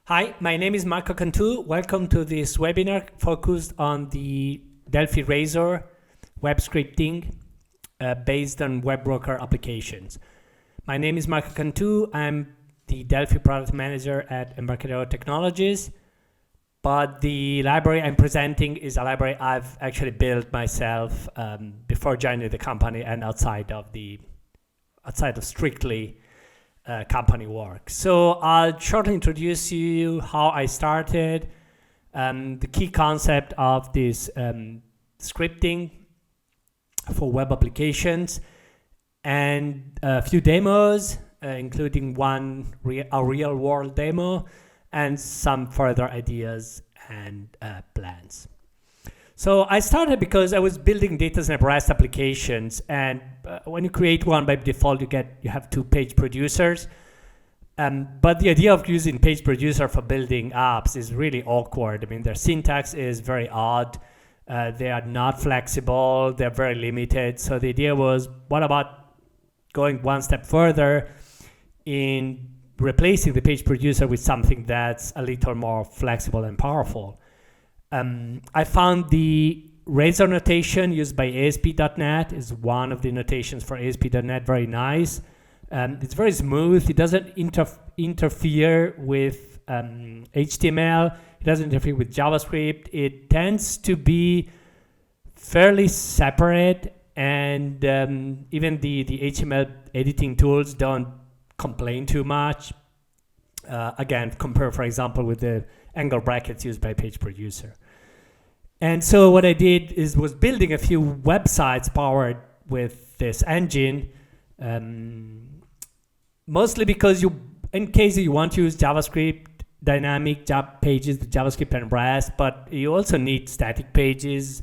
Hi, my name is Marco Cantu. Welcome to this webinar focused on the Delphi Razor web scripting based on WebBroker applications. My name is Marco Cantu. I'm the Delphi Product Manager at Embarcadero Technologies, but the library I'm presenting is a library I've actually built myself before joining the company and outside of strictly company work. So I'll shortly introduce you how I started, the key concept of this scripting for web applications, and a few demos, including a real-world demo, and some further ideas and plans. So I started because I was building DataSnap REST applications, and when you create one by default, you have two page producers. But the idea of using PageProducer for building apps is really awkward. I mean, their syntax is very odd. They are not flexible. They're very limited. So the idea was, what about going one step further in replacing the PageProducer with something that's a little more flexible and powerful? I found the Razor notation used by ASP.NET is one of the notations for ASP.NET very nice. It's very smooth. It doesn't interfere with HTML. It doesn't interfere with JavaScript. It tends to be fairly separate, and even the HTML editing tools don't complain too much. Again, compare, for example, with the angle brackets used by PageProducer. And so what I did was building a few websites powered with this engine, mostly because in case you want to use JavaScript, dynamic pages, the JavaScript and REST, but you also need static pages.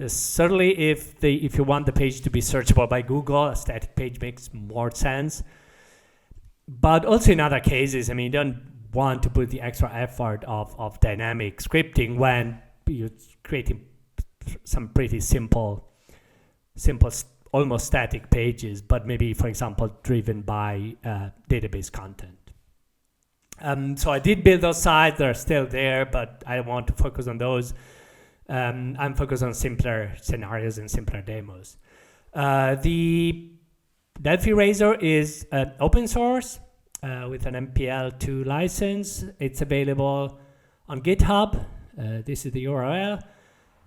Certainly if you want the page to be searchable by Google, a static page makes more sense. But also in other cases, I mean, you don't want to put the extra effort of dynamic scripting when you're creating some pretty simple, almost static pages, but maybe, for example, driven by database content. So I did build those sites. They're still there, but I want to focus on those. I'm focused on simpler scenarios and simpler demos. The Delphi Razor is an open source with an MPL2 license. It's available on GitHub. This is the URL.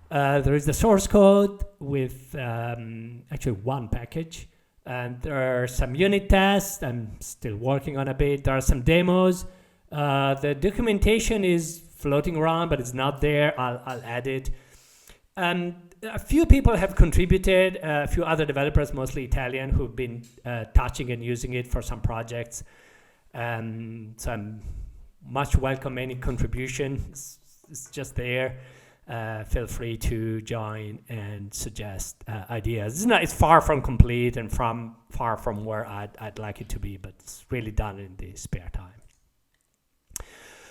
There is the source code with actually one package. And there are some unit tests. I'm still working on a bit. There are some demos. The documentation is floating around, but it's not there. I'll add it. A few people have contributed, a few other developers, mostly Italian, who've been touching and using it for some projects. So I'm much welcome any contribution. It's just there. Feel free to join and suggest ideas. It's far from complete and far from where I'd like it to be, but it's really done in the spare time.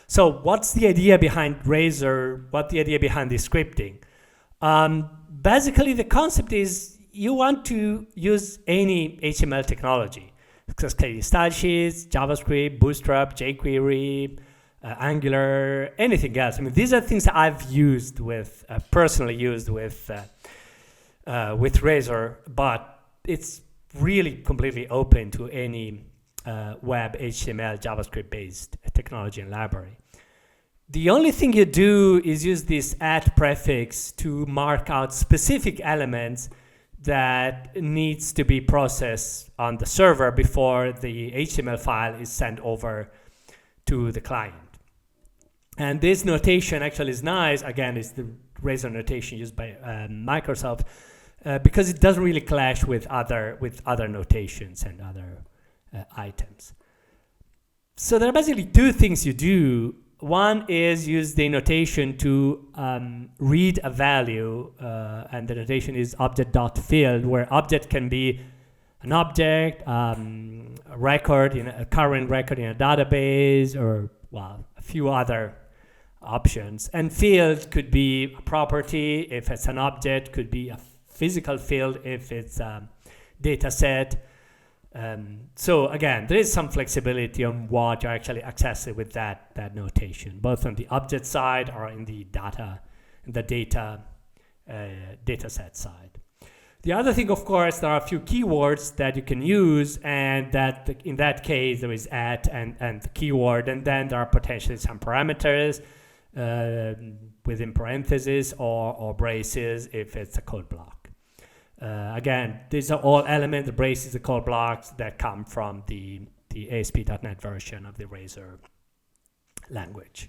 So what's the idea behind Razor? What's the idea behind the scripting? Basically, the concept is you want to use any HTML technology, style sheets, JavaScript, Bootstrap, jQuery, Angular, anything else. I mean, these are things that I've used personally used with Razor, but it's really completely open to any web HTML, JavaScript-based technology and library. The only thing you do is use this @ prefix to mark out specific elements that needs to be processed on the server before the HTML file is sent over to the client. And this notation actually is nice. Again, it's the Razor notation used by Microsoft because it doesn't really clash with other notations and other items. So there are basically two things you do. One is use the notation to read a value, and the notation is object.field, where object can be an object, a record, a current record in a database, or a few other options. And field could be a property if it's an object, could be a physical field if it's a data set. So again, there is some flexibility on what you're actually accessing with that notation, both on the object side or in the data set side. The other thing, of course, there are a few keywords that you can use, and that in that case there is at and the keyword, and then there are potentially some parameters within parentheses or braces if it's a code block. Again, these are all elements, the braces, the code blocks that come from the ASP.NET version of the Razor language.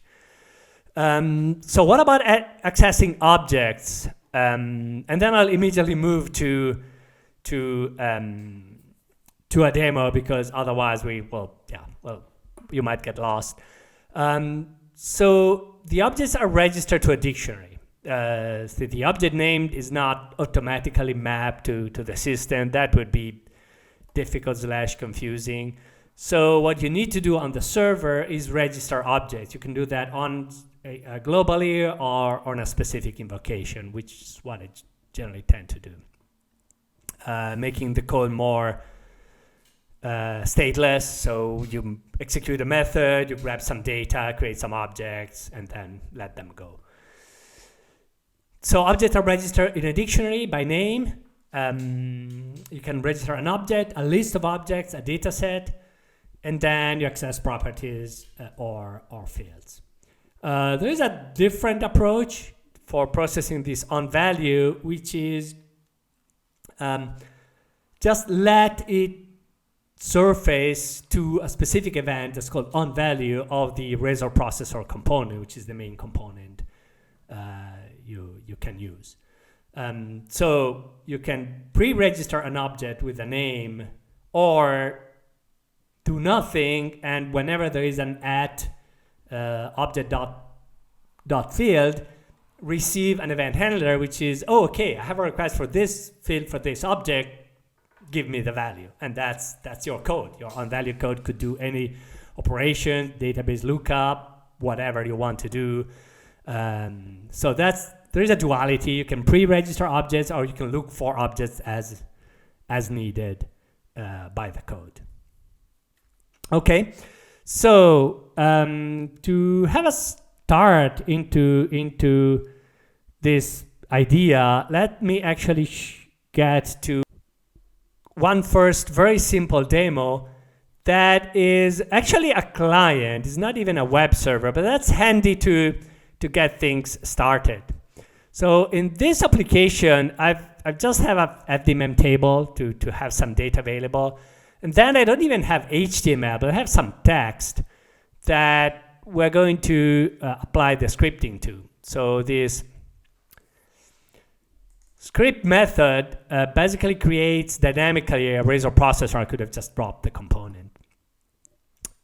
So what about accessing objects? And then I'll immediately move to a demo, because otherwise you might get lost. So the objects are registered to a dictionary. So the object name is not automatically mapped to the system. That would be difficult / confusing. So what you need to do on the server is register objects. You can do that on globally or on a specific invocation, which is what I generally tend to do. Making the code more stateless, so you execute a method, you grab some data, create some objects, and then let them go. So objects are registered in a dictionary by name. You can register an object, a list of objects, a data set, and then you access properties or fields. There is a different approach for processing this on value, which is just let it surface to a specific event that's called on value of the Razor processor component, which is the main component you can use. So you can pre-register an object with a name, or do nothing, and whenever there is an at object dot field, receive an event handler, which is, oh, okay, I have a request for this field for this object, give me the value. And that's your code. Your on value code could do any operation, database lookup, whatever you want to do. So there is a duality. You can pre-register objects, or you can look for objects as needed by the code. Okay, so to have a start into this idea, let me actually get to one first very simple demo that is actually a client. It's not even a web server, but that's handy to get things started. So in this application, I just have a FDMM table to have some data available. And then I don't even have HTML, but I have some text that we're going to apply the scripting to. So this script method basically creates dynamically a Razor processor. I could have just dropped the component.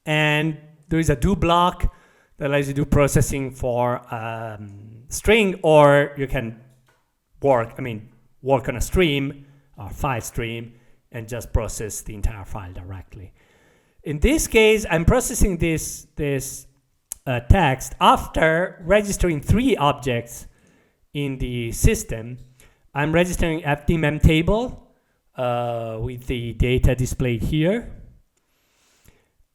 And there is a do block that allows you to do processing for string, or you can work on a stream or file stream and just process the entire file directly. In this case, I'm processing this text after registering 3 objects in the system. I'm registering FDMM table with the data displayed here.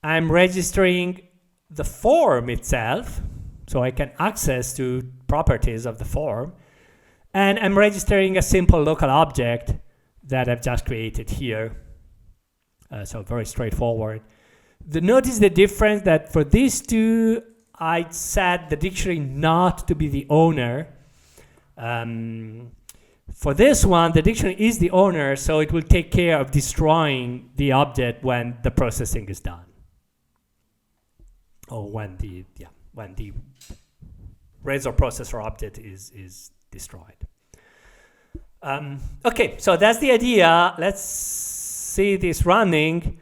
I'm registering the form itself, so I can access to properties of the form. And I'm registering a simple local object that I've just created here. So very straightforward. Notice the difference that for these two, I set the dictionary not to be the owner. For this one, the dictionary is the owner, so it will take care of destroying the object when the processing is done, or when the Razor processor object is destroyed. Okay, so that's the idea. Let's see this running.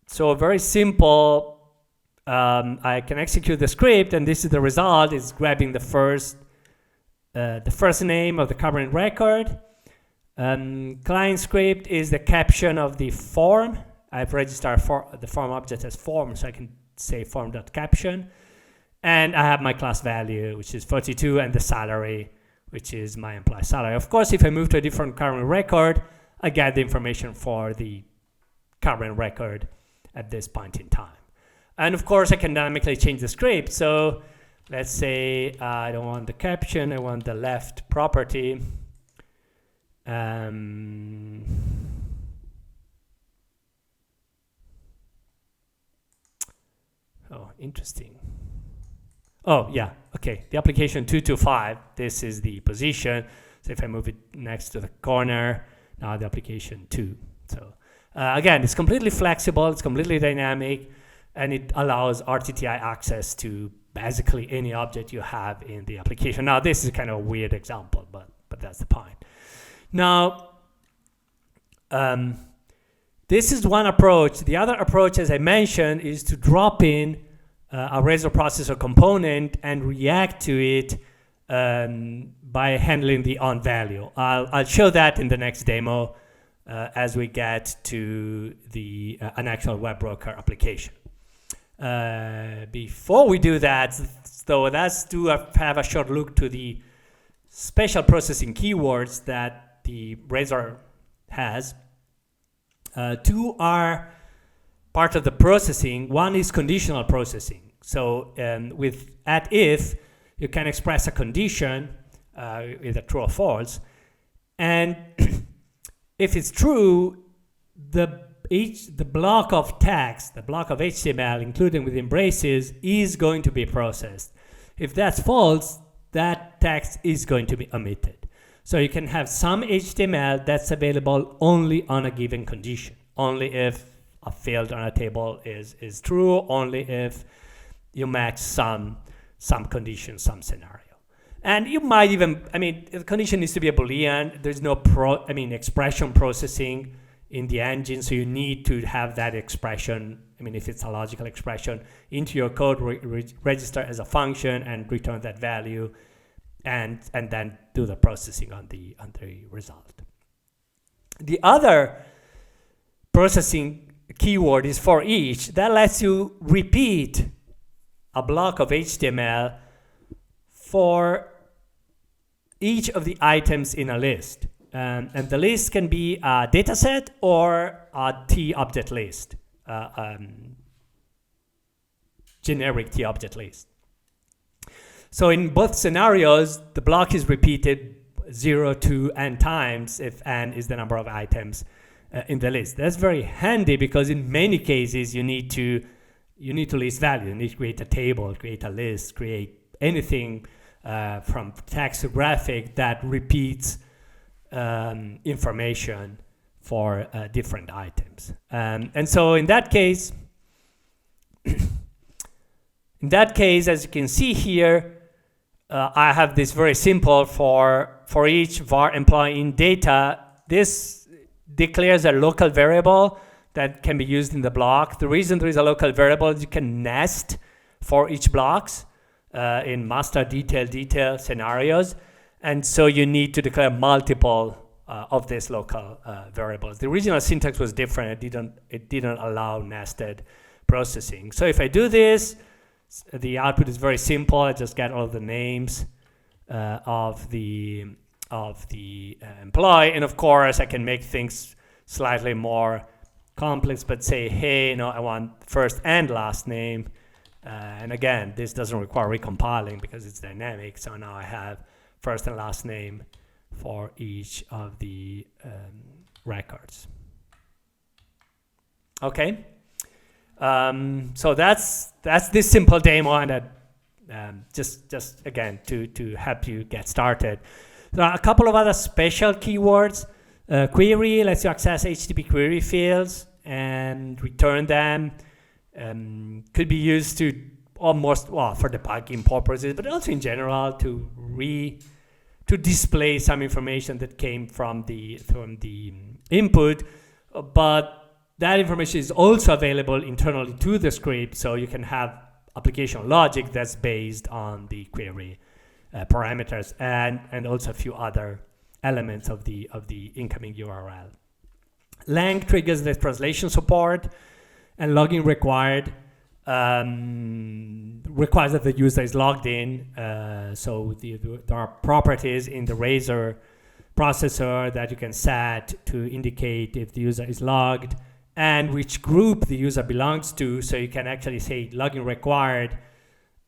So very simple. I can execute the script, and this is the result. It's grabbing the first name of the current record. Client script is the caption of the form. I've registered the form object as form, so I can say form.caption. And I have my class value, which is 42, and the salary, which is my employee salary. Of course, if I move to a different current record, I get the information for the current record at this point in time. And of course, I can dynamically change the script. So let's say I don't want the caption, I want the left property. Oh, interesting. Oh, yeah, okay. The application 225, this is the position. So if I move it next to the corner, now the application 2. So again, it's completely flexible, it's completely dynamic, and it allows RTTI access to basically any object you have in the application. Now, this is kind of a weird example, but that's the point. Now, this is one approach. The other approach, as I mentioned, is to drop in a Razor processor component and react to it by handling the on value. I'll show that in the next demo as we get to the an actual WebBroker application. Before we do that, so let's have a short look to the special processing keywords that the Razor has. Two are part of the processing. One is conditional processing. So with @if, you can express a condition, either true or false, and if it's true, the block of text, the block of HTML, including within braces, is going to be processed. If that's false, that text is going to be omitted. So you can have some HTML that's available only on a given condition, only if a field on a table is true, only if you match some condition, some scenario. And you might even, the condition needs to be a Boolean. There's no expression processing in the engine, so you need to have that expression, if it's a logical expression, into your code, register as a function and return that value, and then do the processing on the result. The other processing keyword is for each. That lets you repeat a block of HTML for each of the items in a list. And the list can be a dataset or a T-object list, generic T-object list. So in both scenarios, the block is repeated 0 to n times if n is the number of items in the list. That's very handy because in many cases you need to list value. You need to create a table, create a list, create anything from text to graphic that repeats information for different items. And so in that case, as you can see here, I have this very simple for each var employee in data. This declares a local variable that can be used in the block. The reason there is a local variable is you can nest for each blocks in master, detail scenarios. And so you need to declare multiple of these local variables. The original syntax was different. It didn't allow nested processing. So if I do this, the output is very simple. I just get all the names of the employee, and of course I can make things slightly more complex, but say, hey, I want first and last name, and again, this doesn't require recompiling because it's dynamic. So now I have first and last name for each of the records. Okay. So that's this simple demo, and just again to help you get started. There are a couple of other special keywords. Query lets you access HTTP query fields and return them. Could be used to almost for debugging purposes, but also in general to display some information that came from the input, but that information is also available internally to the script, so you can have application logic that's based on the query parameters and also a few other elements of the incoming URL. Lang triggers the translation support, and logging required requires that the user is logged in. So there are properties in the Razor processor that you can set to indicate if the user is logged and which group the user belongs to. So you can actually say login required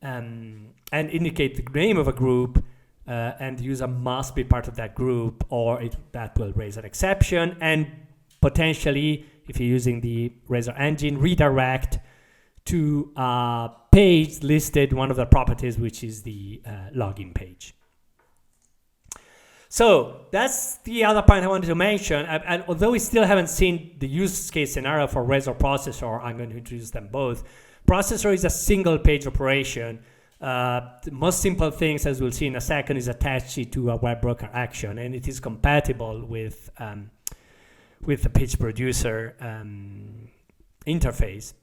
and indicate the name of a group, and the user must be part of that group, or that will raise an exception, and potentially, if you're using the Razor engine, redirect to a page listed, one of the properties, which is the login page. So that's the other point I wanted to mention. And although we still haven't seen the use case scenario for Razor Processor, I'm going to introduce them both. Processor is a single page operation. The most simple things, as we'll see in a second, is attach it to a WebBroker action, and it is compatible with the PageProducer interface.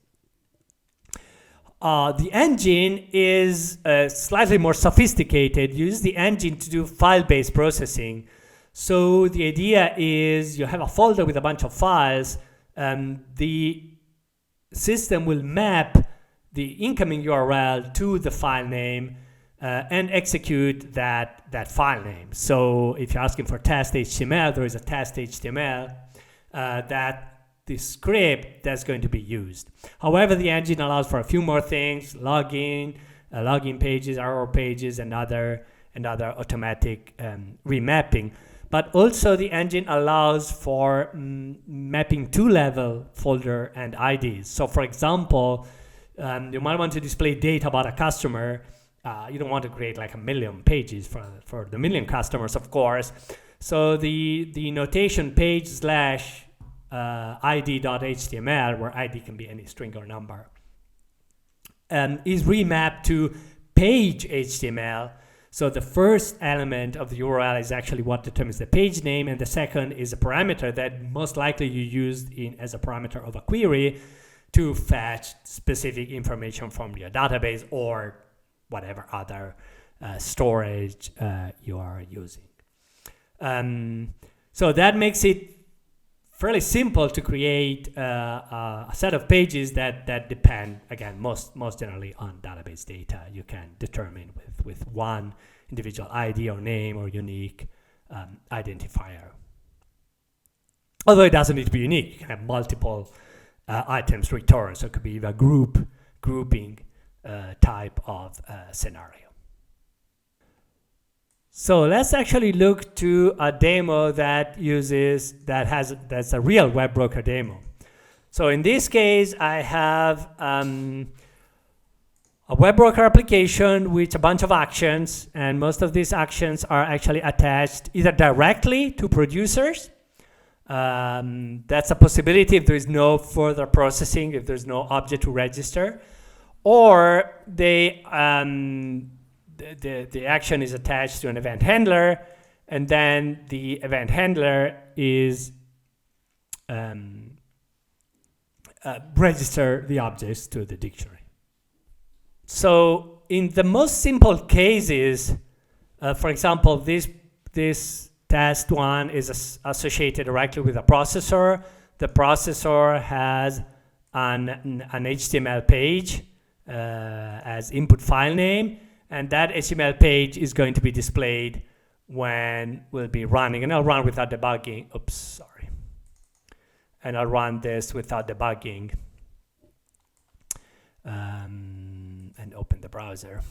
The engine is slightly more sophisticated. You use the engine to do file-based processing. So the idea is you have a folder with a bunch of files. The system will map the incoming URL to the file name and execute that file name. So if you're asking for test HTML, there is a test HTML that the script that's going to be used. However, the engine allows for a few more things: login pages, error pages, and other automatic remapping. But also the engine allows for mapping two-level folder and IDs. So for example, you might want to display data about a customer. You don't want to create like a million pages for the million customers, of course. So the notation page / id.html, where id can be any string or number, is remapped to page HTML. So the first element of the URL is actually what determines the page name, and the second is a parameter that most likely you used as a parameter of a query to fetch specific information from your database or whatever other storage you are using. So that makes it fairly simple to create a set of pages that depend, again, most generally on database data. You can determine with one individual ID or name or unique identifier. Although it doesn't need to be unique, you can have multiple items returned, so it could be a grouping type of scenario. So let's actually look to a demo that's a real WebBroker demo. So in this case, I have a WebBroker application with a bunch of actions, and most of these actions are actually attached either directly to producers. That's a possibility if there is no further processing, if there's no object to register, or the action is attached to an event handler, and then the event handler is register the objects to the dictionary. So in the most simple cases, for example, this test one is associated directly with a processor. The processor has an HTML page as input file name, and that HTML page is going to be displayed when we'll be running. And I'll run without debugging. Oops, sorry. And I'll run this without debugging. And open the browser.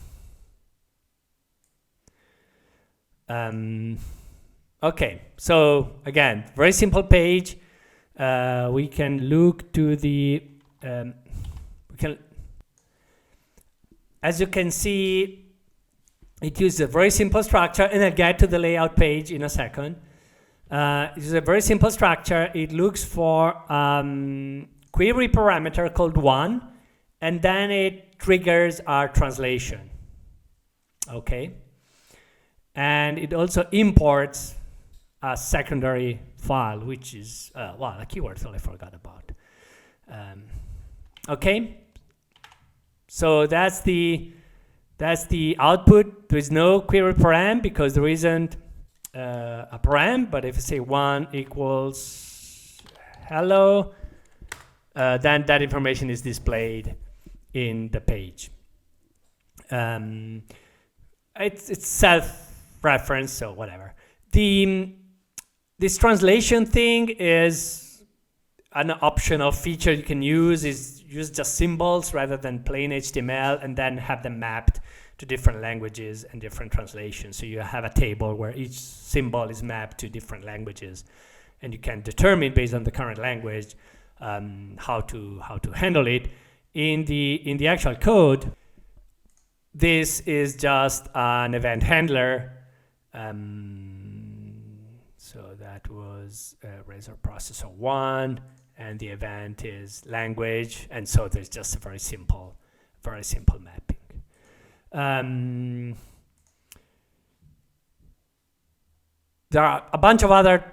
Okay, so again, very simple page. We can look to the, as you can see, it uses a very simple structure, and I'll get to the layout page in a second. It is a very simple structure. It looks for query parameter called one, and then it triggers our translation. Okay, and it also imports a secondary file, which is well, a keyword that I forgot about. Okay, so that's the output. There is no query param because there isn't a param, but if you say 1 equals hello, then that information is displayed in the page. It's self-reference, so whatever. This translation thing is an optional feature you can use. Is use just symbols rather than plain HTML, and then have them mapped to different languages and different translations. So you have a table where each symbol is mapped to different languages, and you can determine based on the current language how to handle it. In the actual code, this is just an event handler. So that was Razor Processor 1, and the event is language, and so there's just a very simple mapping. There are a bunch of other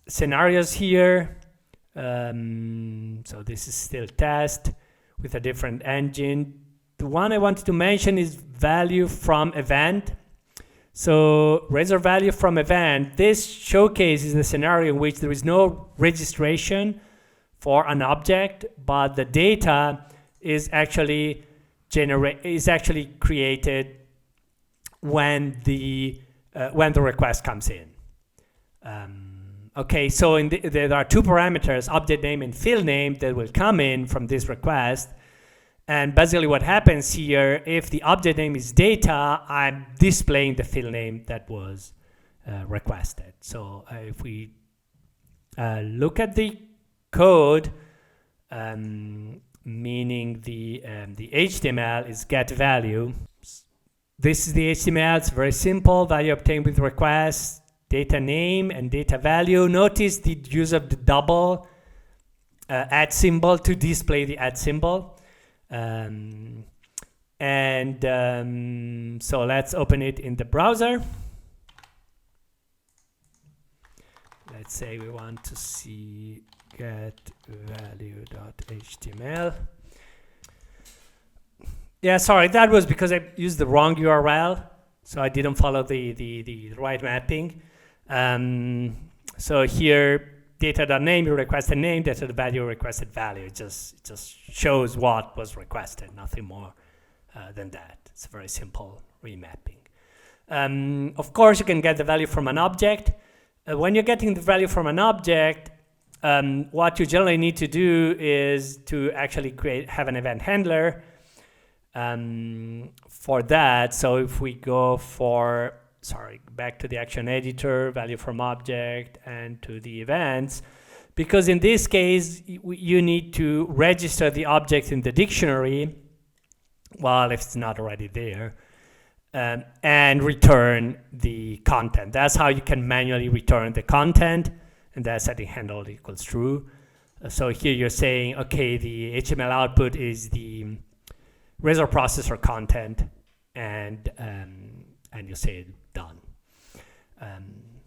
scenarios here. So this is still test with a different engine. The one I wanted to mention is value from event. So Razor value from event, this showcases the scenario in which there is no registration for an object, but the data is actually created when the request comes in. Okay, so there are two parameters, object name and field name, that will come in from this request. And basically what happens here, if the object name is data, I'm displaying the field name that was requested. So if we look at the code, meaning the HTML is get value. This is the HTML, it's very simple, value obtained with request, data name and data value. Notice the use of the double @ symbol to display the @ symbol. So let's open it in the browser. Let's say we want to see get value.html. Yeah, sorry, that was because I used the wrong URL, so I didn't follow the right mapping. So here, data.name, you requested name, data.value, requested value. It just shows what was requested, nothing more than that. It's a very simple remapping. Of course, you can get the value from an object. When you're getting the value from an object, what you generally need to do is to actually have an event handler for that. So if we go back to the action editor, value from object, and to the events, because in this case, you need to register the object in the dictionary, well, if it's not already there, and return the content. That's how you can manually return the content, and that setting handle equals true. So here you're saying, okay, the HTML output is the Razor processor content, and you say done.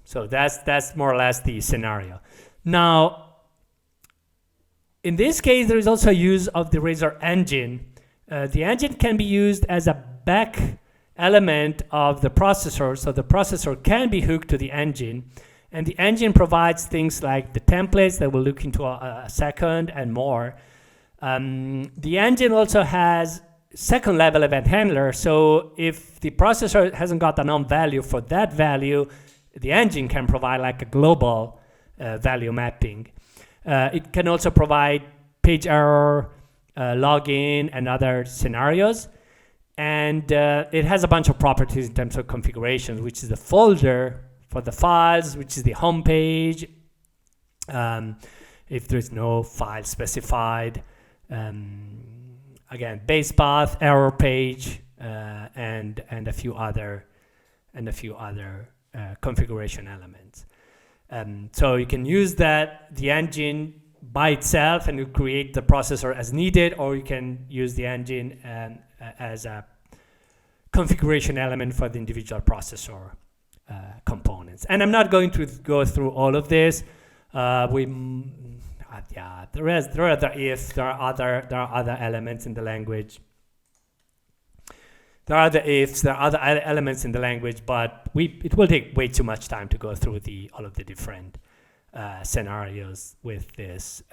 So that's more or less the scenario. Now, in this case, there is also use of the Razor engine. The engine can be used as a back element of the processor, so the processor can be hooked to the engine, and the engine provides things like the templates that we'll look into a second and more. The engine also has second level event handler, so if the processor hasn't got a known value for that value, the engine can provide like a global value mapping. It can also provide page error, login, and other scenarios. And it has a bunch of properties in terms of configurations, which is the folder for the files, which is the home page. If there's no file specified, again, base path, error page, and a few other configuration elements. So you can use the engine by itself and you create the processor as needed, or you can use the engine as a configuration element for the individual processor components. And I'm not going to go through all of this. There are other ifs. There are other elements in the language. There are other ifs. There are other elements in the language, but it will take way too much time to go through all of the different scenarios with this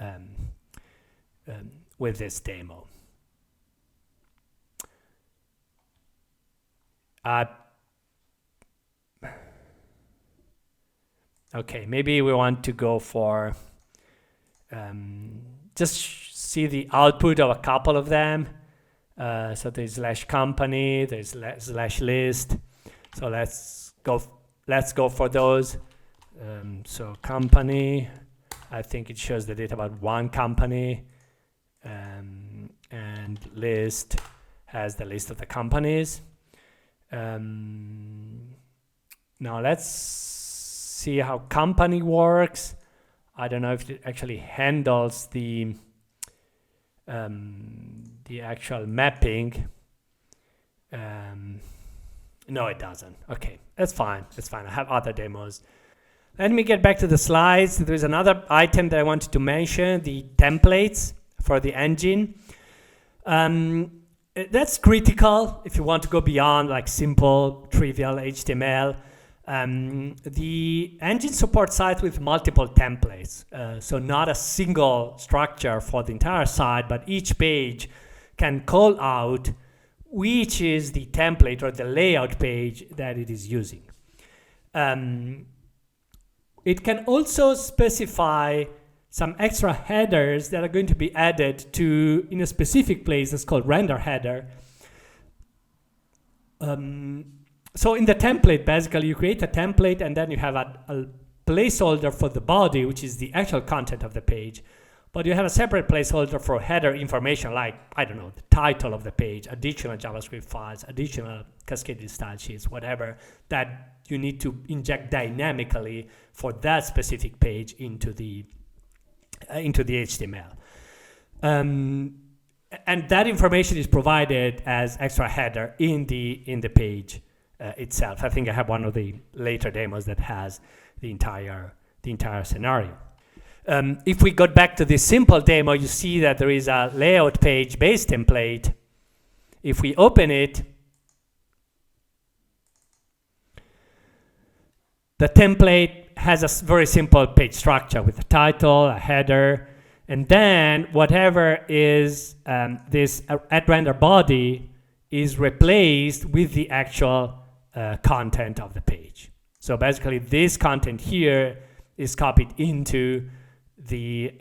demo. Okay, maybe we want to go for just see the output of a couple of them. So there's /company, there's /list. So let's go for those. So company, I think it shows the data about one company, and list has the list of the companies. Now let's see how company works. I don't know if it actually handles the actual mapping. No, it doesn't. Okay, that's fine. That's fine. I have other demos. Let me get back to the slides. There's another item that I wanted to mention, the templates for the engine. That's critical if you want to go beyond like simple, trivial HTML. The engine supports sites with multiple templates. So not a single structure for the entire site, but each page can call out which is the template or the layout page that it is using. It can also specify some extra headers that are going to be added to in a specific place that's called render header. So in the template, basically you create a template and then you have a placeholder for the body, which is the actual content of the page. But you have a separate placeholder for header information like, I don't know, the title of the page, additional JavaScript files, additional cascaded style sheets, whatever, that you need to inject dynamically for that specific page into the HTML. And that information is provided as extra header in the page itself. I think I have one of the later demos that has the entire scenario. If we go back to this simple demo, you see that there is a layout page base template. If we open it, the template has a very simple page structure with a title, a header, and then whatever is this @render body is replaced with the actual content of the page. So basically this content here is copied into the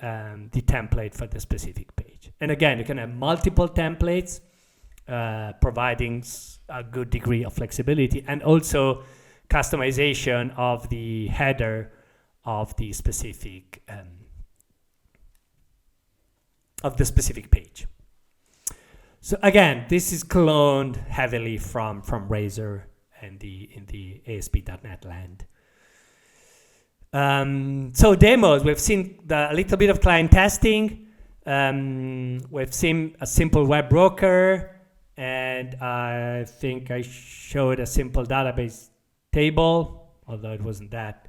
template for the specific page. And again, you can have multiple templates, providing a good degree of flexibility and also customization of the header of the specific page. So again, this is cloned heavily from Razor and in the ASP.NET land. So demos, we've seen a little bit of client testing. We've seen a simple web broker, and I think I showed a simple database table, although it wasn't that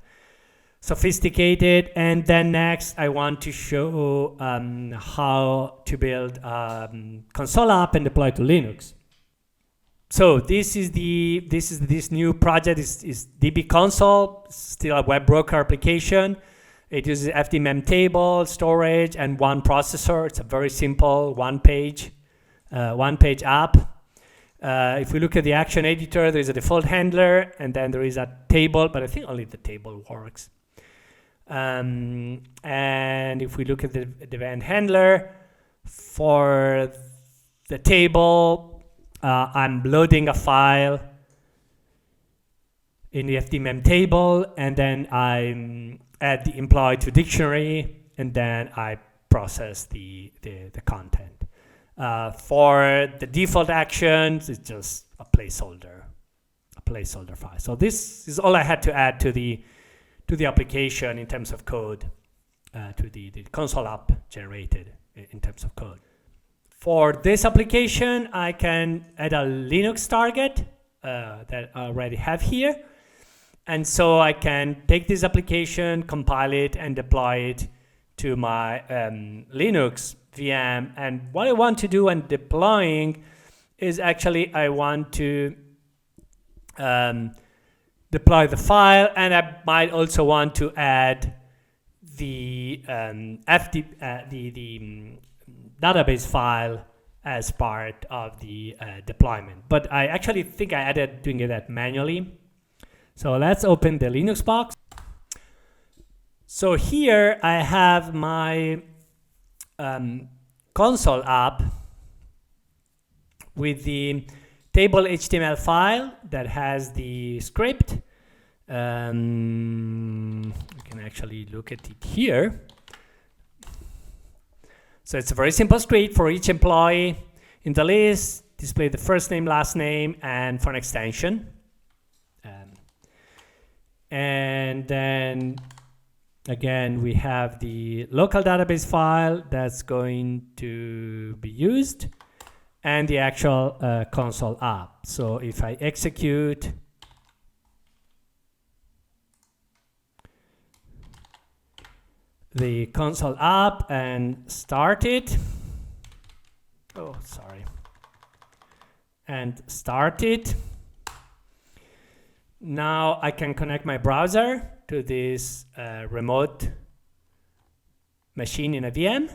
sophisticated. And then next, I want to show how to build a console app and deploy to Linux. So this new project is DB Console, still a web broker application. It uses FDMM table, storage, and one processor. It's a very simple one-page app. If we look at the action editor, there is a default handler, and then there is a table, but I think only the table works. And if we look at the event handler, for the table, I'm loading a file in the FDMM table, and then I add the employee to dictionary, and then I process the content. For the default actions, it's just a placeholder file. So this is all I had to add to the application in terms of code, to the console app generated in terms of code. For this application, I can add a Linux target that I already have here. And so I can take this application, compile it, and deploy it to my Linux VM. And what I want to do when deploying is actually I want to deploy the file, and I might also want to add the database file as part of the deployment. But I actually think I added doing that manually. So let's open the Linux box. So here I have my console app with the table HTML file that has the script. You can actually look at it here. So it's a very simple script for each employee in the list. Display the first name, last name, and for an extension. And then again, we have the local database file that's going to be used and the actual console app. So if I execute the console app and start it, and start it, now I can connect my browser to this remote machine in a VM.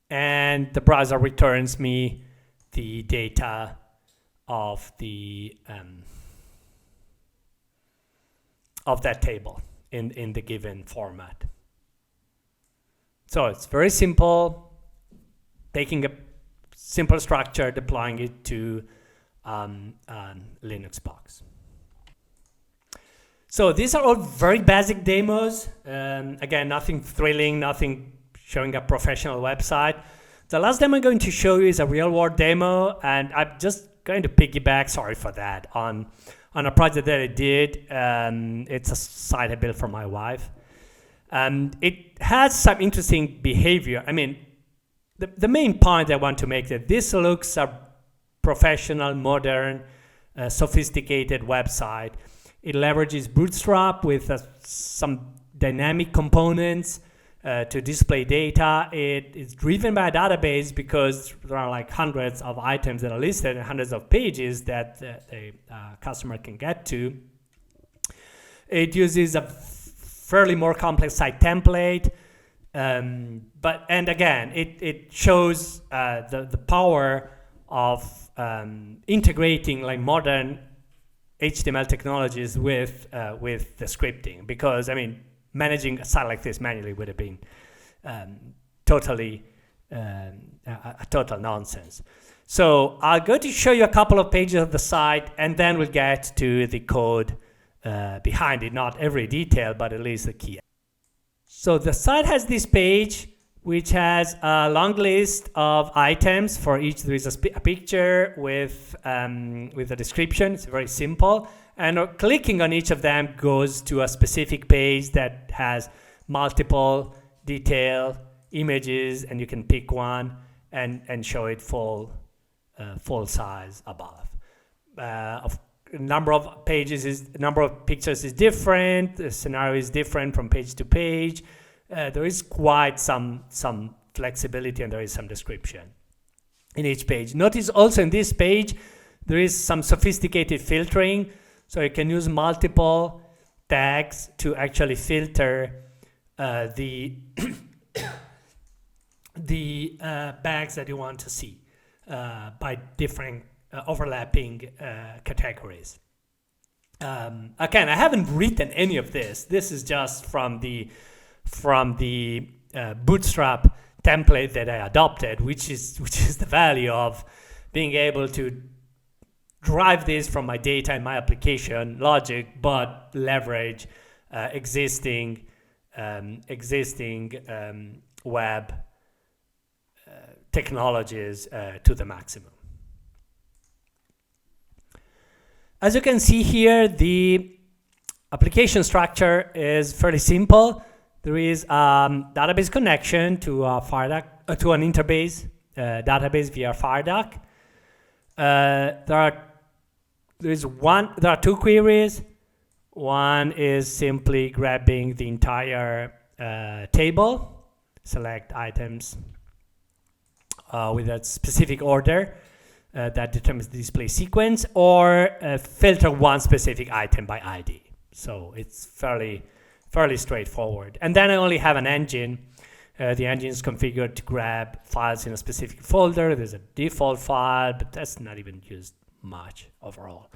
And the browser returns me the data of the of that table in the given format. So it's very simple, taking a simple structure, deploying it to Linux box. So these are all very basic demos. Again, nothing thrilling, nothing showing a professional website. The last demo I'm going to show you is a real-world demo, and I'm just going to piggyback, sorry for that, on a project that I did. It's a site I built for my wife. It has some interesting behavior. I mean, the main point I want to make that this looks a professional, modern, sophisticated website. It leverages Bootstrap with some dynamic components to display data. It is driven by a database because there are like hundreds of items that are listed and hundreds of pages that the customer can get to. It uses a fairly more complex site template, and again, it shows the power of integrating like modern HTML technologies with the scripting, because I mean, managing a site like this manually would have been totally a total nonsense. So I'll go to show you a couple of pages of the site, and then we'll get to the code behind it. Not every detail, but at least the key. So the site has this page, which has a long list of items. For each, there is a picture with a description. It's very simple. And clicking on each of them goes to a specific page that has multiple detail images, and you can pick one and show it full size above. Number of pictures is different. The scenario is different from page to page. There is quite some flexibility, and there is some description in each page. Notice also in this page there is some sophisticated filtering. So you can use multiple tags to actually filter the bags that you want to see by different overlapping categories. Again, I haven't written any of this. This is just from the Bootstrap template that I adopted, which is the value of being able to drive this from my data and my application logic, but leverage existing web technologies to the maximum. As you can see here, the application structure is fairly simple. There is a database connection to a FireDuck, to an Interbase database via FireDuck. There are two queries. One is simply grabbing the entire table, select items with a specific order that determines the display sequence, or filter one specific item by ID. So it's fairly straightforward. And then I only have an engine The engine is configured to grab files in a specific folder. There's a default file, but that's not even used much overall.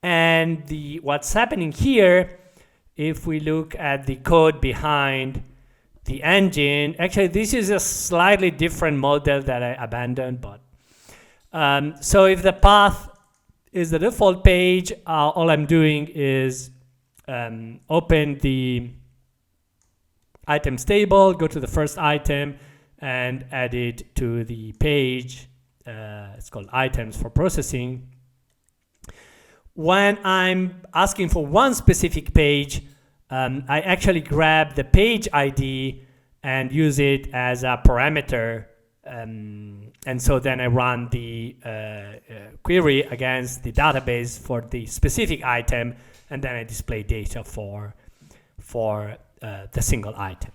And what's happening here, if we look at the code behind the engine, actually this is a slightly different model that I abandoned, but so if the path is the default page, all I'm doing is open the items table, go to the first item, and add it to the page. It's called items for processing. When I'm asking for one specific page, I actually grab the page ID and use it as a parameter. And so then I run the query against the database for the specific item, and then I display data for the single item.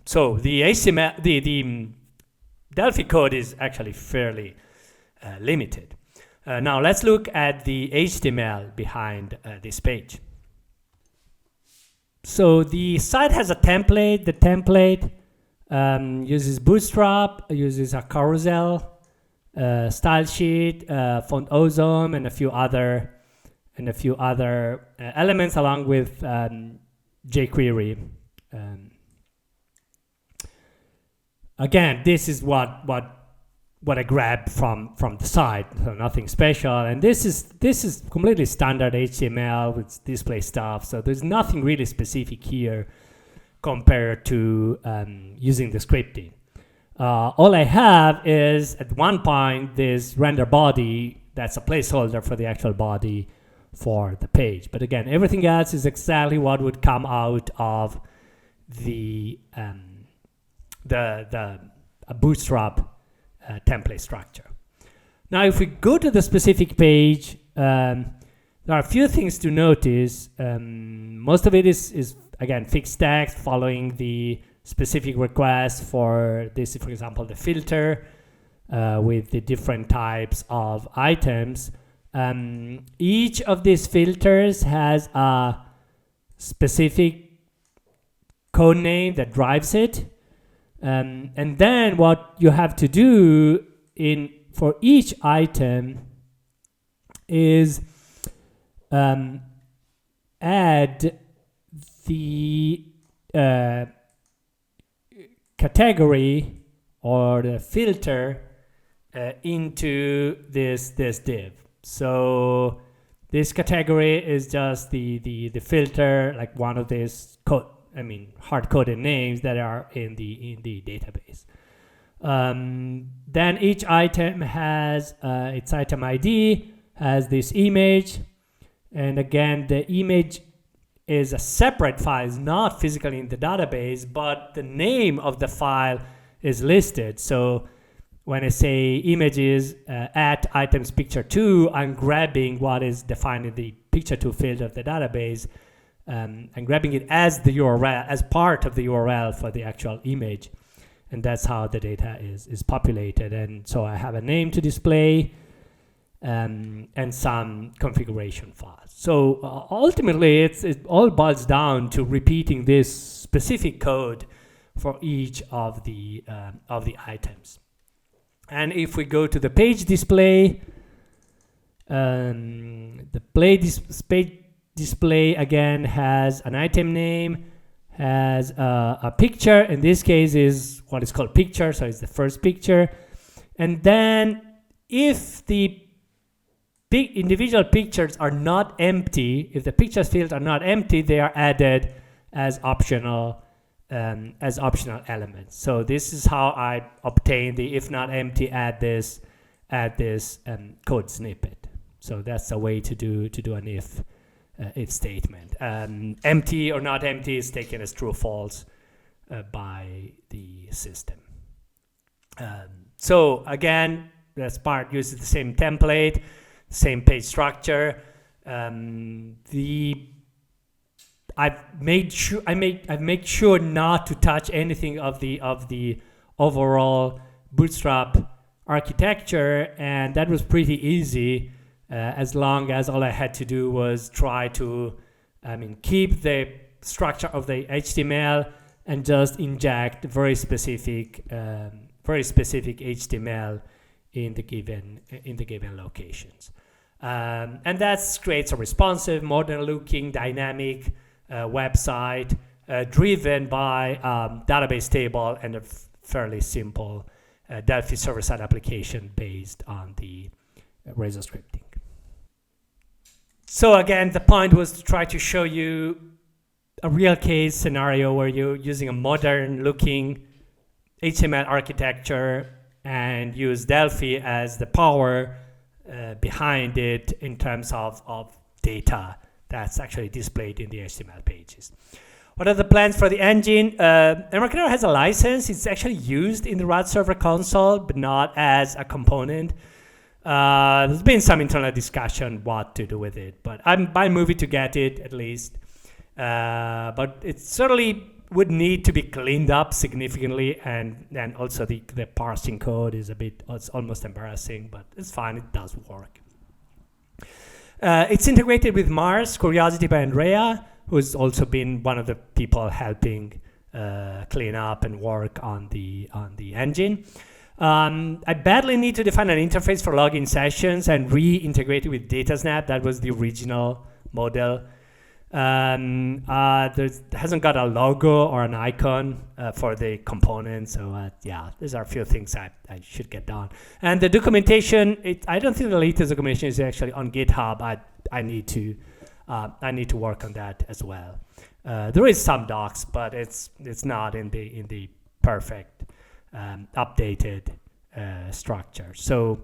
So the HTML, the Delphi code is actually fairly limited. Now let's look at the HTML behind this page. So the site has a template. The template uses Bootstrap, uses a carousel, style sheet, font ozone, and a few other elements, along with jQuery. Again, this is what I grabbed from the site, so nothing special. And this is completely standard HTML with display stuff. So there's nothing really specific here compared to using the scripting. All I have is at one point this render body that's a placeholder for the actual body for the page. But again, everything else is exactly what would come out of the Bootstrap template structure. Now, if we go to the specific page, there are a few things to notice. Most of it is again fixed text following the specific request for this, for example, the filter with the different types of items. Each of these filters has a specific code name that drives it. And then what you have to do for each item is add the category or the filter into this div. So this category is just the filter, like one of these hard-coded names that are in the database. Then each item has its item ID, has this image, and again the image is a separate file, it's not physically in the database, but the name of the file is listed. So when I say images at items picture 2, I'm grabbing what is defined in the picture 2 field of the database. I'm grabbing it as the URL, as part of the URL for the actual image. And that's how the data is populated. And so I have a name to display and some configuration files. So ultimately, it all boils down to repeating this specific code for each of the items. And if we go to the page display, the page display again has an item name, has a picture. In this case is what is called picture, so it's the first picture. And then if the individual pictures are not empty, if the pictures fields are not empty, they are added as optional elements. So this is how I obtain the if not empty, add this code snippet. So that's a way to do an if statement. Empty or not empty is taken as true or false by the system. So again, this part uses the same template, same page structure. I've made sure not to touch anything of the overall Bootstrap architecture, and that was pretty easy. As long as all I had to do was try to keep the structure of the HTML and just inject very specific HTML in the given locations. And that creates a responsive, modern-looking, dynamic website driven by database table and a fairly simple Delphi server-side application based on the Razor scripting. So again, the point was to try to show you a real case scenario where you're using a modern-looking HTML architecture and use Delphi as the power behind it in terms of data that's actually displayed in the HTML pages. What are the plans for the engine? Embarcadero has a license. It's actually used in the RAD server console, but not as a component. There's been some internal discussion what to do with it, but I'm moving to get it at least. But it certainly would need to be cleaned up significantly, and also the parsing code is it's almost embarrassing, but it's fine, it does work. It's integrated with Mars, Curiosity by Andrea, who's also been one of the people helping clean up and work on the engine. I badly need to define an interface for login sessions and reintegrate it with DataSnap. That was the original model. There hasn't got a logo or an icon for the component, so yeah, these are a few things I should get done. And the documentation, I don't think the latest documentation is actually on GitHub. I need to work on that as well. There is some docs, but it's not in the perfect updated structure. So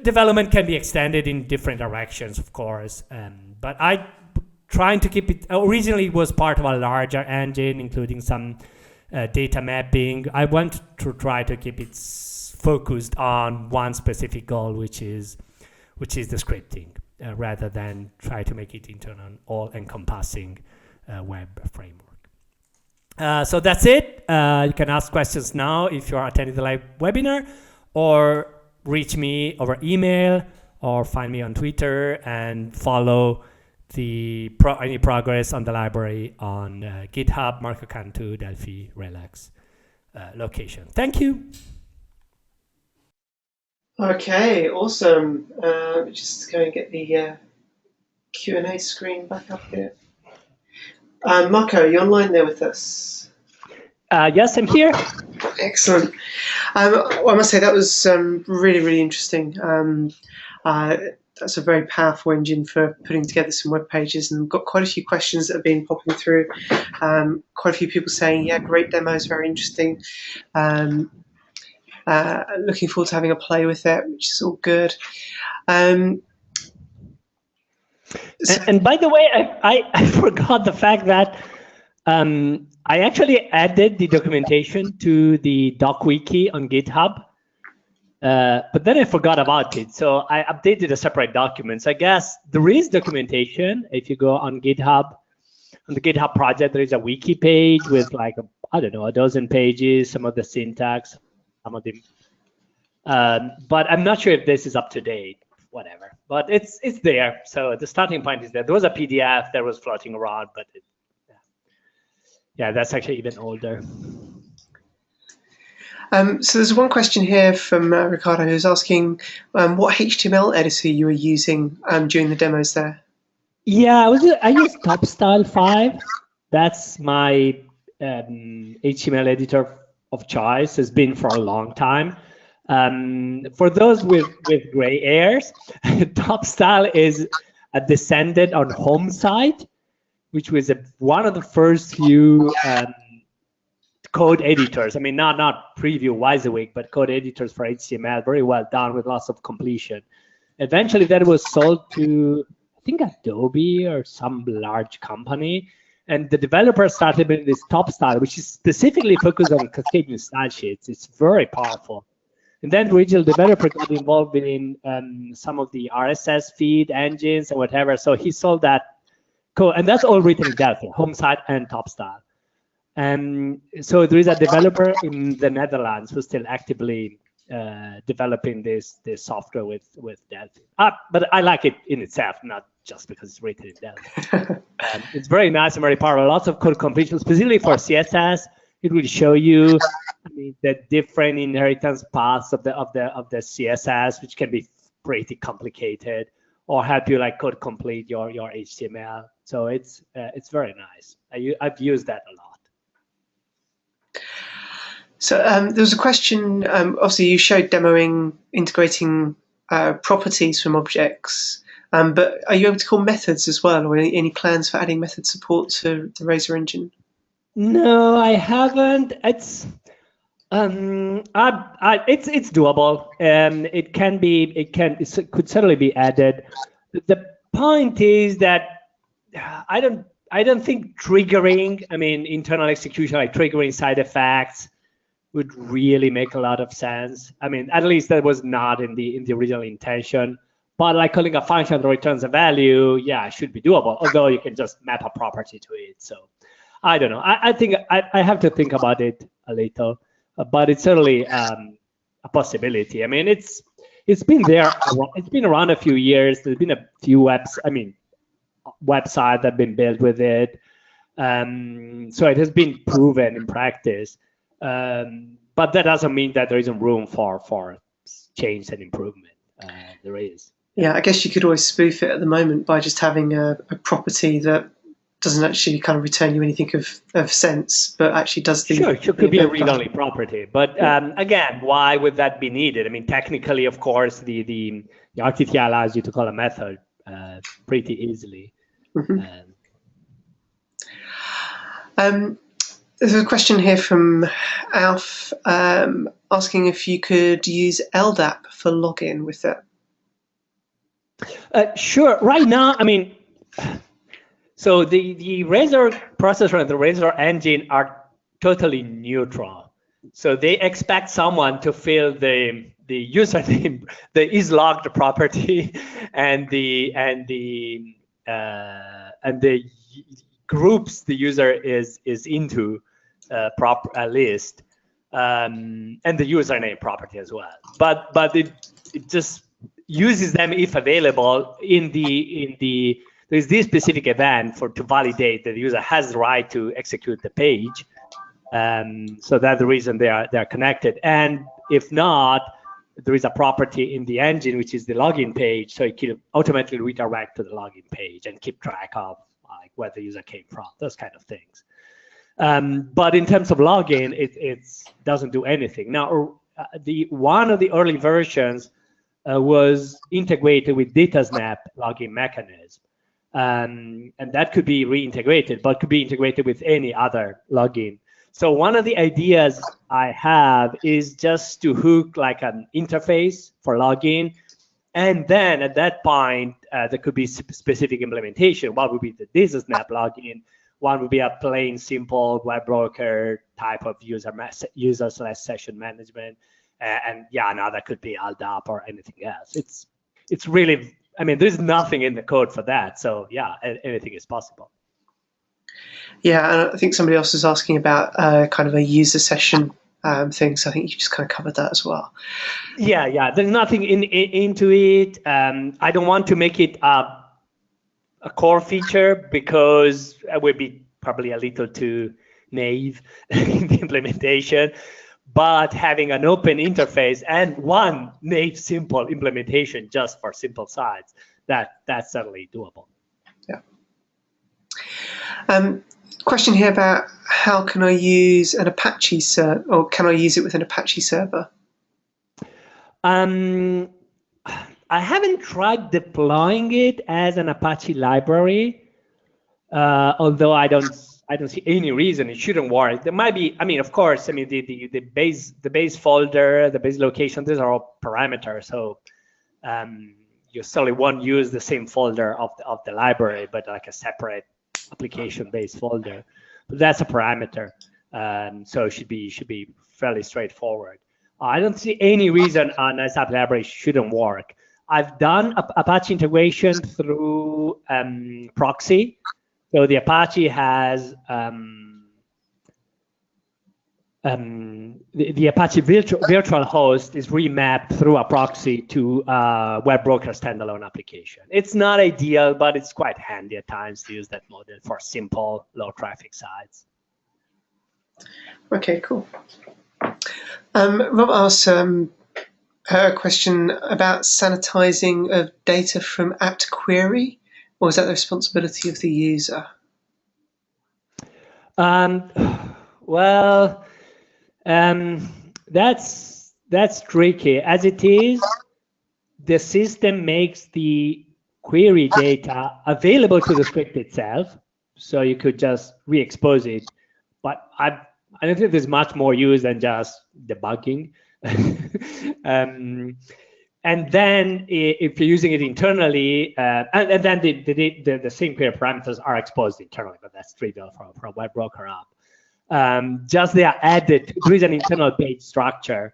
development can be extended in different directions, of course, but I trying to keep it. Originally, it was part of a larger engine, including some data mapping. I want to try to keep it focused on one specific goal, which is the scripting, rather than try to make it into an all-encompassing web framework. So that's it. You can ask questions now if you are attending the live webinar, or reach me over email, or find me on Twitter and follow any progress on the library on GitHub, Marco Cantu, Delphi Relax location. Thank you. Okay, awesome. Just go and get the Q&A screen back up here. Marco, are you online there with us? Yes, I'm here. Excellent. Well, I must say that was really, really interesting. That's a very powerful engine for putting together some web pages, and we've got quite a few questions that have been popping through. Quite a few people saying, yeah, great demos, very interesting. Looking forward to having a play with it, which is all good. And by the way, I forgot the fact that I actually added the documentation to the doc wiki on GitHub, but then I forgot about it. So I updated a separate document. So I guess there is documentation. If you go on GitHub, on the GitHub project, there is a wiki page with like, I don't know, a dozen pages, some of the syntax, some of the, but I'm not sure if this is up to date, whatever. But it's there. So the starting point is there. There was a PDF that was floating around, but yeah, that's actually even older. So there's one question here from Ricardo, who's asking what HTML editor you were using during the demos there. Yeah, I used TopStyle 5. That's my HTML editor of choice. Has been for a long time. For those with gray hairs, TopStyle is a descendant on Home Site, which was one of the first few code editors. I mean, not Preview, WYSIWYG, but code editors for HTML. Very well done with lots of completion. Eventually, that was sold to, I think, Adobe or some large company. And the developer started with this TopStyle, which is specifically focused on cascading style sheets. It's very powerful. And then the original developer got involved in some of the RSS feed engines and whatever. So he sold that code. And that's all written in Delphi, Home Site and TopStyle. So there is a developer in the Netherlands who's still actively developing this software with Delphi. But I like it in itself, not just because it's written in Delphi. It's very nice and very powerful. Lots of code completion, specifically for CSS. It will show you, I mean, the different inheritance paths of the CSS, which can be pretty complicated, or help you like code complete your HTML. So it's very nice. I've used that a lot. So there was a question. Obviously, you showed demoing integrating properties from objects, but are you able to call methods as well, or any plans for adding method support to the Razor engine? No, I haven't. It's it's doable. It could certainly be added. The point is that I don't think triggering, I mean, internal execution, like triggering side effects, would really make a lot of sense. I mean, at least that was not in the original intention. But like calling a function that returns a value, yeah, it should be doable. Although you can just map a property to it. So I don't know. I think I have to think about it a little, but it's certainly a possibility. I mean, it's been there. It's been around a few years. There's been a few websites that have been built with it. So it has been proven in practice. But that doesn't mean that there isn't room for change and improvement. There is. Yeah, I guess you could always spoof it at the moment by just having a property that doesn't actually kind of return you anything of sense, but actually does the... Sure, it could be a read-only property. But again, why would that be needed? I mean, technically, of course, the RTTI allows you to call a method pretty easily. Mm-hmm. There's a question here from Alf asking if you could use LDAP for login with it. Sure. Right now, I mean, so the Razor processor and the Razor engine are totally neutral. So they expect someone to fill the username, the isLogged property, and the groups the user is into list, and the username property as well. But it just uses them if available there's this specific event to validate that the user has the right to execute the page. So that's the reason they are connected. And if not, there is a property in the engine which is the login page, so it can automatically redirect to the login page and keep track of like where the user came from, those kind of things. But in terms of login, it doesn't do anything. Now, one of the early versions was integrated with datasnap login mechanism. And that could be reintegrated, but could be integrated with any other login. So one of the ideas I have is just to hook like an interface for login. And then at that point, there could be specific implementation. One would be the datasnap login. One would be a plain, simple WebBroker type of user/session management. And yeah, another could be LDAP or anything else. It's really, I mean, there's nothing in the code for that. So yeah, anything is possible. Yeah, and I think somebody else is asking about kind of a user session thing. So I think you just kind of covered that as well. Yeah. There's nothing into it. I don't want to make it a core feature because it would be probably a little too naive in the implementation. But having an open interface and one native simple implementation just for simple sites, that's certainly doable. Yeah. Question here about how can I use an Apache server, or can I use it with an Apache server? I haven't tried deploying it as an Apache library, although I don't see any reason it shouldn't work. There might be, I mean, of course, I mean the base folder, the base location, these are all parameters. So you certainly won't use the same folder of the library, but like a separate application-based folder. But that's a parameter, so it should be fairly straightforward. I don't see any reason a nice app library shouldn't work. I've done Apache integration through proxy. So the Apache has the Apache virtual host is remapped through a proxy to WebBroker standalone application. It's not ideal, but it's quite handy at times to use that model for simple, low traffic sites. Okay, cool. Rob asked a question about sanitizing of data from apt query, or is that the responsibility of the user? Well, that's tricky. As it is, the system makes the query data available to the script itself, so you could just re-expose it. But I don't think there's much more use than just debugging. And then if you're using it internally, and then the same query parameters are exposed internally, but that's trivial for a WebBroker app. Just they are added, there is an internal page structure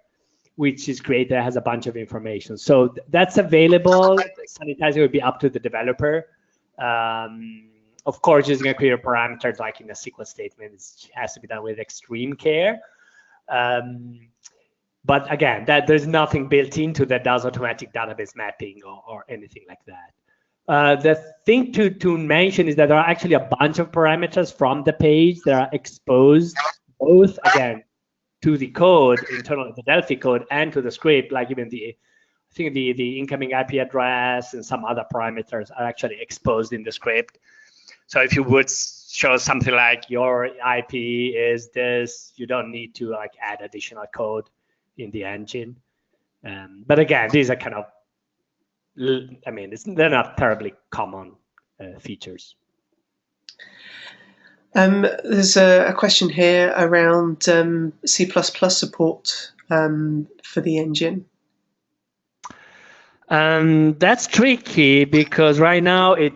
which is created that has a bunch of information. So that's available. Sanitizing would be up to the developer. Of course, using a query parameter like in a SQL statement, it has to be done with extreme care. But again, there's nothing built into that does automatic database mapping or anything like that. The thing to mention is that there are actually a bunch of parameters from the page that are exposed both, again, to the code, internal the Delphi code, and to the script, like even I think the incoming IP address and some other parameters are actually exposed in the script. So if you would show something like your IP is this, you don't need to like add additional code in the engine. But again, these are kind of, I mean, they're not terribly common features. There's a question here around C++ support for the engine. That's tricky because right now it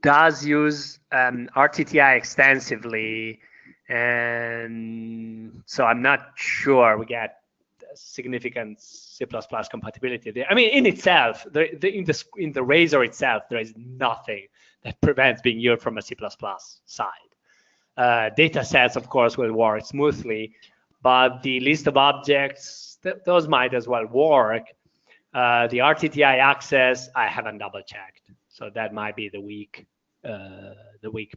does use RTTI extensively, and so I'm not sure we get significant C++ compatibility there. I mean, in itself, in the Razor itself, there is nothing that prevents being used from a C++ side. Datasets, of course, will work smoothly, but the list of objects, those might as well work. The RTTI access, I haven't double-checked, so that might be the weak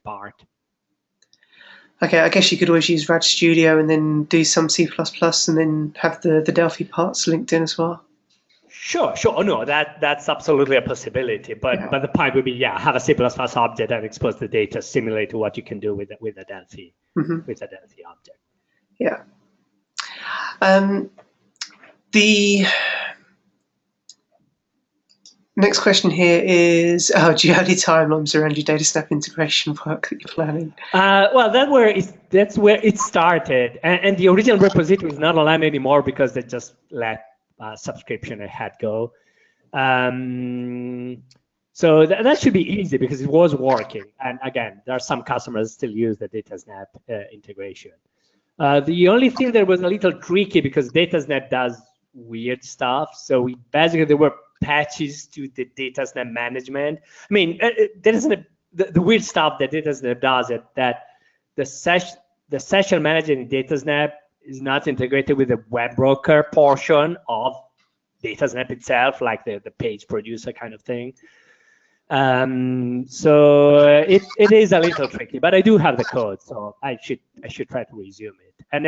part. Okay, I guess you could always use Rad Studio and then do some C++ and then have the Delphi parts linked in as well. Sure. Oh, no, that's absolutely a possibility. But the point would be, have a C++ object and expose the data similar to what you can do with a Delphi with a Delphi object. Yeah. The next question here is, do you have any timelines around your DataSnap integration work that you're planning? Well, that's where it started. And the original repository is not aligned anymore because they just let subscription ahead go. So that should be easy because it was working. And again, there are some customers still use the DataSnap integration. The only thing that was a little tricky because DataSnap does weird stuff. So there were patches to the DataSnap management. I mean, the weird stuff that DataSnap does is that the session manager in DataSnap is not integrated with the WebBroker portion of DataSnap itself, like the PageProducer kind of thing. So it is a little tricky, but I do have the code, so I should try to resume it. And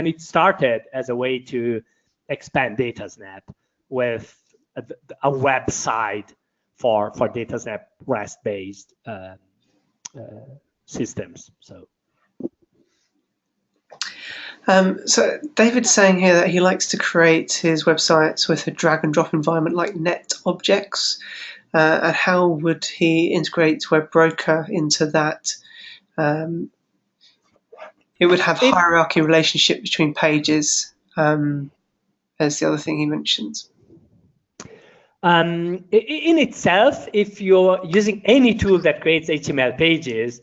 it started as a way to expand DataSnap with a website for DataSnap REST-based systems. So David's saying here that he likes to create his websites with a drag and drop environment like net objects. And how would he integrate WebBroker into that? It would have hierarchy relationship between pages, as the other thing he mentions. In itself, if you're using any tool that creates HTML pages,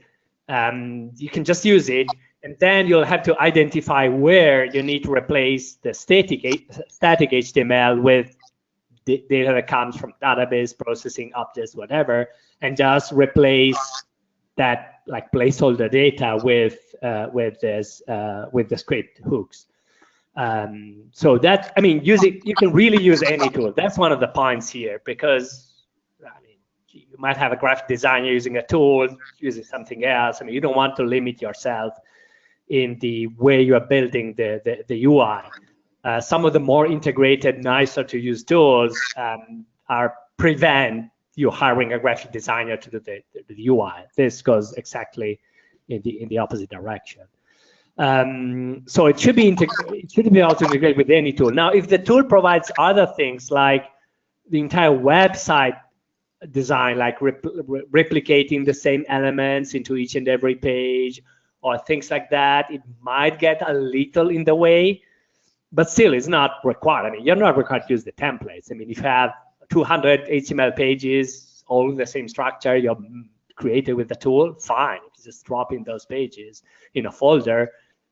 you can just use it, and then you'll have to identify where you need to replace the static HTML with data that comes from database, processing, objects, whatever, and just replace that like placeholder data with the script hooks. So that, I mean, you can really use any tool. That's one of the points here, because I mean, you might have a graphic designer using a tool, using something else. I mean, you don't want to limit yourself in the way you are building the UI. Some of the more integrated, nicer to use tools prevent you hiring a graphic designer to do the UI. This goes exactly in the opposite direction. So it should be able to integrate with any tool. Now, if the tool provides other things like the entire website design, like replicating the same elements into each and every page, or things like that, it might get a little in the way, but still it's not required. I mean, you're not required to use the templates. I mean, if you have 200 HTML pages, all in the same structure you're created with the tool, fine. You just drop in those pages in a folder,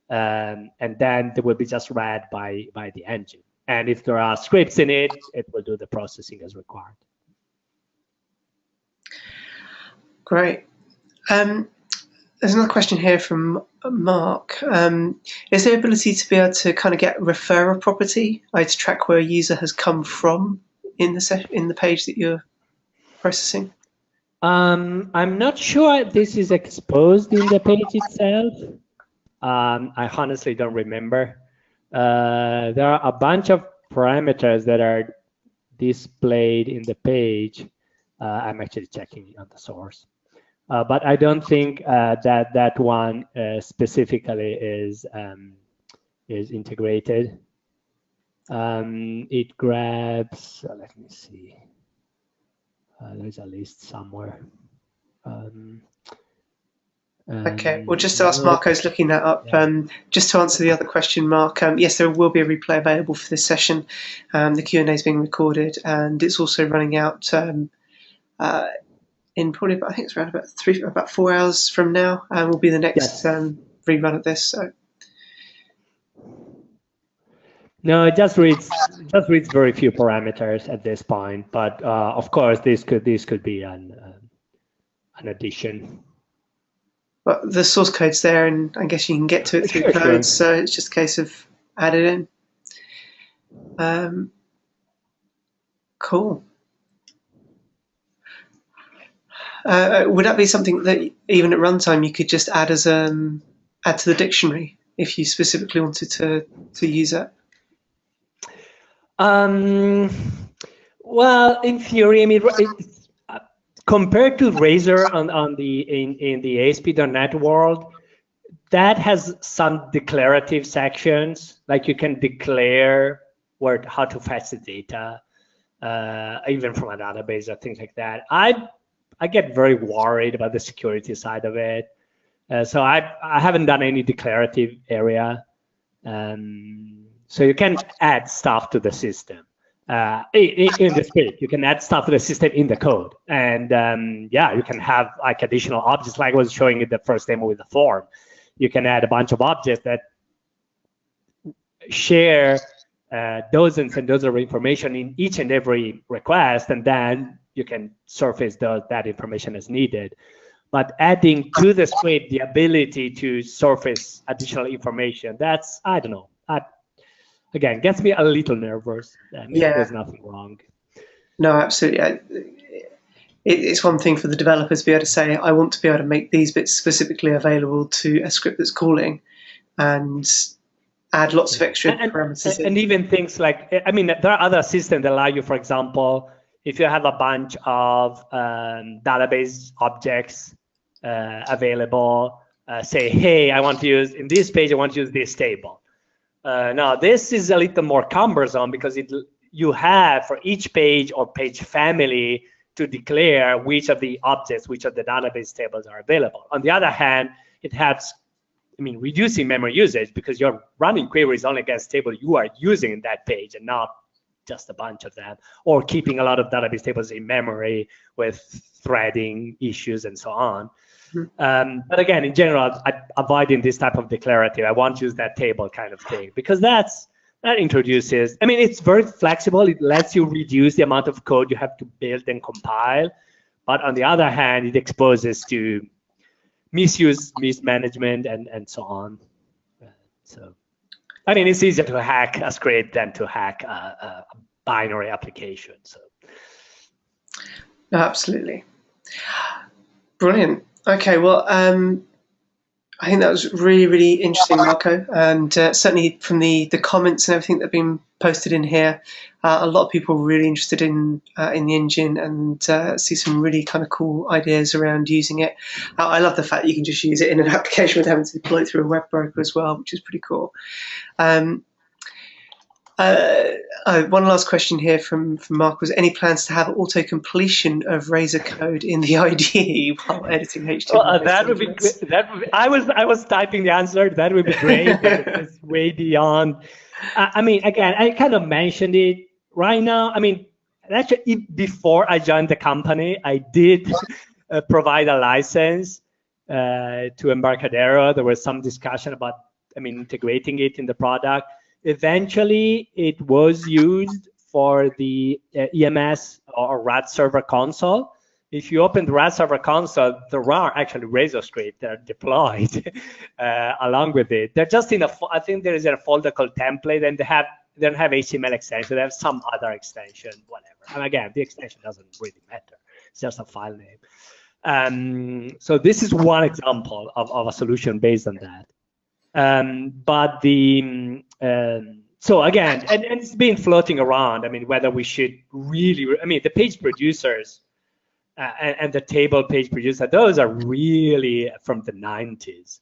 and then they will be just read by the engine. And if there are scripts in it, it will do the processing as required. Great. There's another question here from Mark. Is there ability to be able to kind of get referrer property, to track where a user has come from in the page that you're processing? I'm not sure this is exposed in the page itself. I honestly don't remember. There are a bunch of parameters that are displayed in the page. I'm actually checking on the source. But I don't think that one specifically is integrated. It grabs, let me see. There's a list somewhere. Okay, well, just to ask Marco's looking that up, yeah. Just to answer the other question, Mark, yes, there will be a replay available for this session. The Q&A is being recorded, and it's also running out in probably, I think it's around about 4 hours from now, and will be the next rerun of this. So. No, it just reads very few parameters at this point, but of course this could be an addition. Well, the source code's there, and I guess you can get to it through codes, so it's just a case of add it in. Cool. Would that be something that even at runtime you could just add as add to the dictionary if you specifically wanted to use it? Well, in theory, I mean, compared to Razor in the ASP.NET world, that has some declarative sections, like you can declare how to fetch the data, even from a database or things like that. I get very worried about the security side of it, so I haven't done any declarative area. So you can add stuff to the system in the script. You can add stuff to the system in the code, and yeah, you can have like additional objects, like I was showing in the first demo with the form. You can add a bunch of objects that share dozens and dozens of information in each and every request, and then you can surface that information as needed. But adding to the script the ability to surface additional information, that's, I don't know. Again, gets me a little nervous. There's nothing wrong. No, absolutely. It's one thing for the developers to be able to say, I want to be able to make these bits specifically available to a script that's calling, and add lots of extra parameters. And even things like, I mean, there are other systems that allow you, for example, if you have a bunch of database objects available, say, hey, I want to use, in this page, I want to use this table. Now, this is a little more cumbersome because you have for each page or page family to declare which of the objects, which of the database tables are available. On the other hand, it helps, reducing memory usage because you're running queries only against table you are using in that page and not just a bunch of them, or keeping a lot of database tables in memory with threading issues and so on. But again, in general, avoiding this type of declarative, I won't use that table kind of thing, because that introduces, it's very flexible. It lets you reduce the amount of code you have to build and compile. But on the other hand, it exposes to mismanagement, and so on. So, I mean, it's easier to hack a script than to hack a binary application. So, absolutely. Brilliant. Okay, well, I think that was really, really interesting, Marco, and certainly from the comments and everything that have been posted in here, a lot of people are really interested in the engine and see some really kind of cool ideas around using it. I love the fact that you can just use it in an application without having to deploy it through a web broker as well, which is pretty cool. One last question here from Mark was: any plans to have auto completion of Razor code in the IDE while editing HTML? Well, that would be great. I was typing the answer. That would be great, but it's way beyond. I mean, again, I kind of mentioned it right now. I mean, actually, before I joined the company, I did provide a license to Embarcadero. There was some discussion about, integrating it in the product. Eventually, it was used for the EMS or RAD server console. If you open the RAD server console, there are actually Razor scripts that are deployed along with it. They're just in I think there is a folder called template, and they don't have HTML extension. They have some other extension, whatever. And again, the extension doesn't really matter. It's just a file name. So this is one example of a solution based on that. But the so again, and it's been floating around. I mean, whether we should really, the page producers and the table page producer, those are really from the 90s.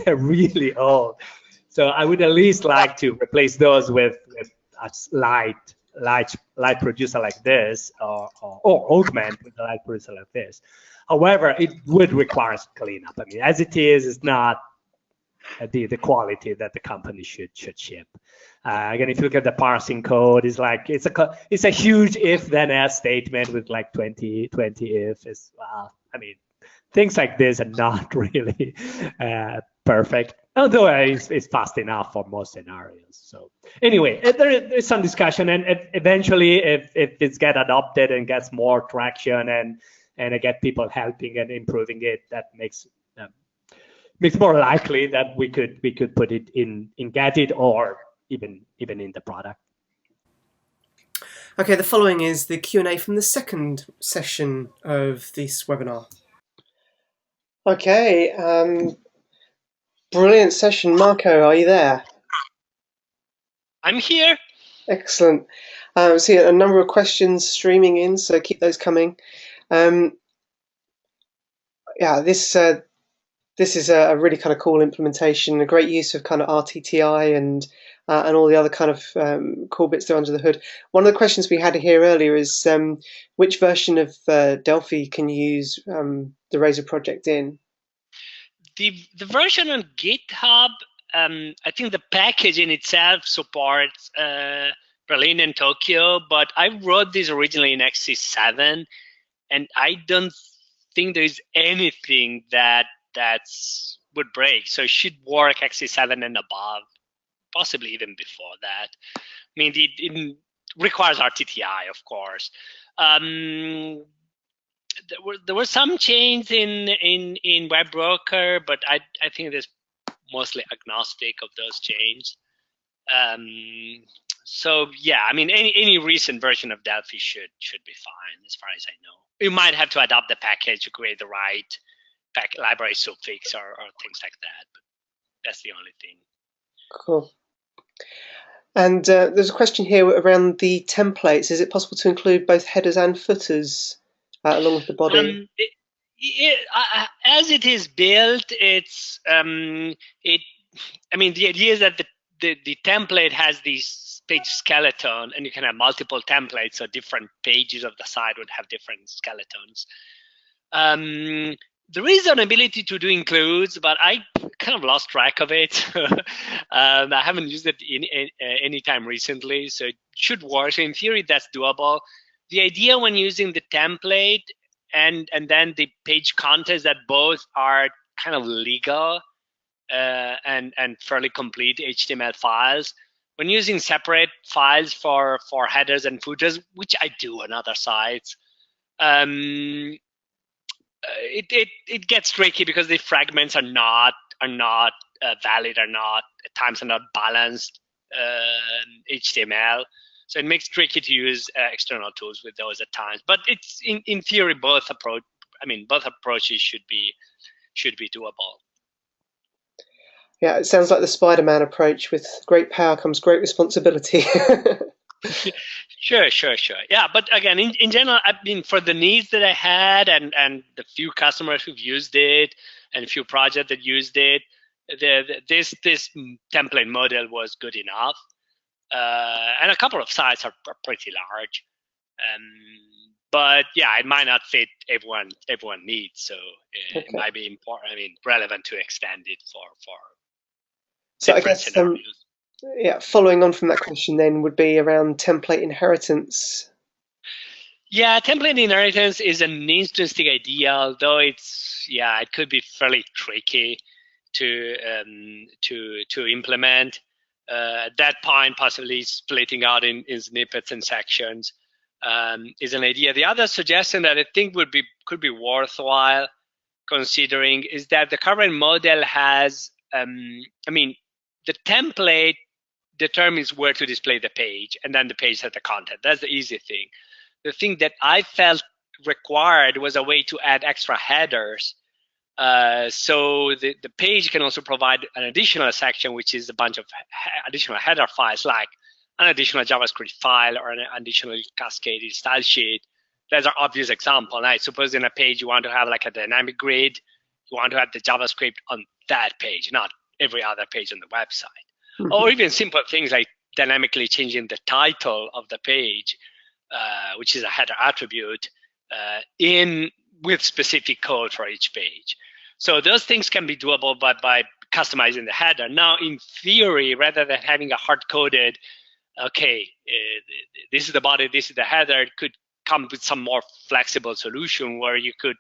They're really old. So I would at least like to replace those with a light producer like this, or augment with a light producer like this. However, it would require cleanup. I mean, as it is, it's not the quality that the company should ship. Again, if you look at the parsing code, it's like it's a huge if then else statement with like 20 if. Things like this are not really perfect, although it's fast enough for most scenarios. So anyway, there is some discussion, and eventually, if it gets adopted and gets more traction, and I get people helping and improving it, that makes more likely that we could put it in Gadget or even in the product. Okay, the following is the Q&A from the second session of this webinar. Okay, brilliant session. Marco, are you there? I'm here. Excellent. See a number of questions streaming in, so keep those coming. Yeah, this is a really kind of cool implementation, a great use of kind of RTTI and all the other kind of cool bits that are under the hood. One of the questions we had here earlier is which version of Delphi can you use the Razor project in? The version on GitHub, I think the package in itself supports Berlin and Tokyo, but I wrote this originally in XC7, and I don't think there is anything that would break. So it should work XC7 and above, possibly even before that. I mean, it requires RTTI, of course. There were some change in WebBroker, but I think it's mostly agnostic of those changes. So yeah, I mean, any recent version of Delphi should be fine, as far as I know. You might have to adapt the package to create the right library suffix or things like that, but that's the only thing. Cool. And there's a question here around the templates. Is it possible to include both headers and footers along with the body? As it is built, it's the idea is that the template has this page skeleton, and you can have multiple templates, so different pages of the site would have different skeletons. There is an ability to do includes, but I kind of lost track of it. I haven't used it any time recently, so it should work. So in theory, that's doable. The idea when using the template and then the page contents, that both are kind of legal and fairly complete HTML files. When using separate files for headers and footers, which I do on other sites, it gets tricky because the fragments are not valid, at times are not balanced HTML. So it makes it tricky to use external tools with those at times. But it's in theory both approaches should be doable. Yeah, it sounds like the Spider-Man approach. With great power comes great responsibility. Sure. Yeah, but again, in general, I mean, for the needs that I had and the few customers who've used it and a few projects that used it, this template model was good enough. And a couple of sites are pretty large. But yeah, it might not fit everyone needs, so it might be important. I mean, relevant to extend it for so different I guess scenarios. Yeah, following on from that question then would be around template inheritance. Yeah, template inheritance is an interesting idea, although it could be fairly tricky to implement. At that point, possibly splitting out in snippets and sections is an idea. The other suggestion that I think could be worthwhile considering is that the current model has, the template determines where to display the page, and then the page has the content. That's the easy thing. The thing that I felt required was a way to add extra headers. So the page can also provide an additional section, which is a bunch of additional header files, like an additional JavaScript file or an additional cascaded style sheet. That's an obvious example. I suppose in a page you want to have like a dynamic grid. You want to have the JavaScript on that page, not every other page on the website. Or even simple things like dynamically changing the title of the page, which is a header attribute, with specific code for each page. So those things can be doable by customizing the header. Now, in theory, rather than having a hard-coded, this is the body, this is the header, it could come with some more flexible solution where you could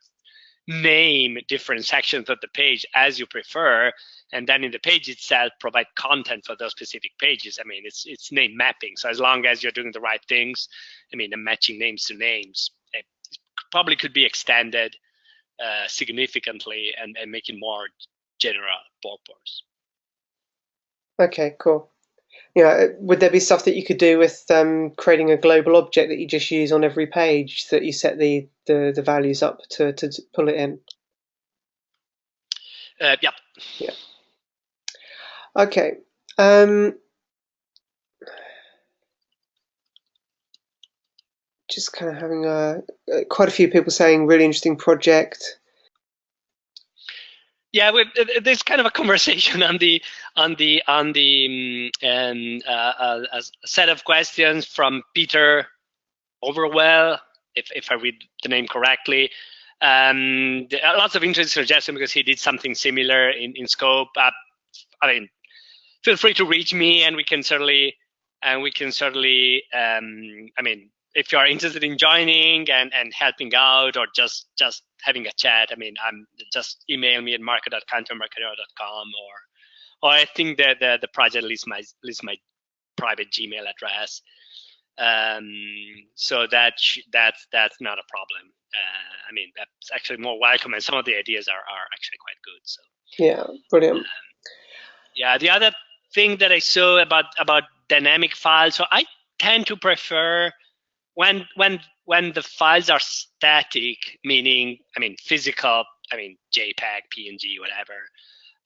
name different sections of the page as you prefer, and then in the page itself provide content for those specific pages. I mean, it's name mapping. So as long as you're doing the right things, and matching names to names, it probably could be extended significantly and make it more general purpose. Okay, cool. Yeah, would there be stuff that you could do with creating a global object that you just use on every page that you set the values up to pull it in? Yep. Yeah. Okay. Just kind of having quite a few people saying really interesting project. Yeah, there's kind of a conversation on a set of questions from Peter Overwell, if I read the name correctly. Lots of interesting suggestions because he did something similar in scope. Feel free to reach me, and we can certainly, if you are interested in joining and helping out, or just having a chat, just email me at marco.cantu@embarcadero.com, or I think that the project lists my private Gmail address. So that's not a problem. That's actually more welcome, and some of the ideas are actually quite good. So yeah, brilliant. Yeah, the other thing that I saw about dynamic files, so I tend to prefer when the files are static, meaning physical, JPEG, PNG, whatever.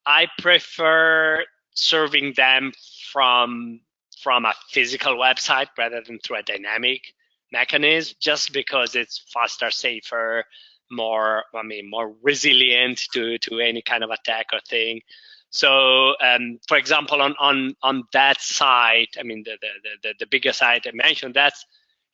I prefer serving them from a physical website rather than through a dynamic mechanism, just because it's faster, safer, more resilient to any kind of attack or thing. So, for example, on that site, the bigger site I mentioned,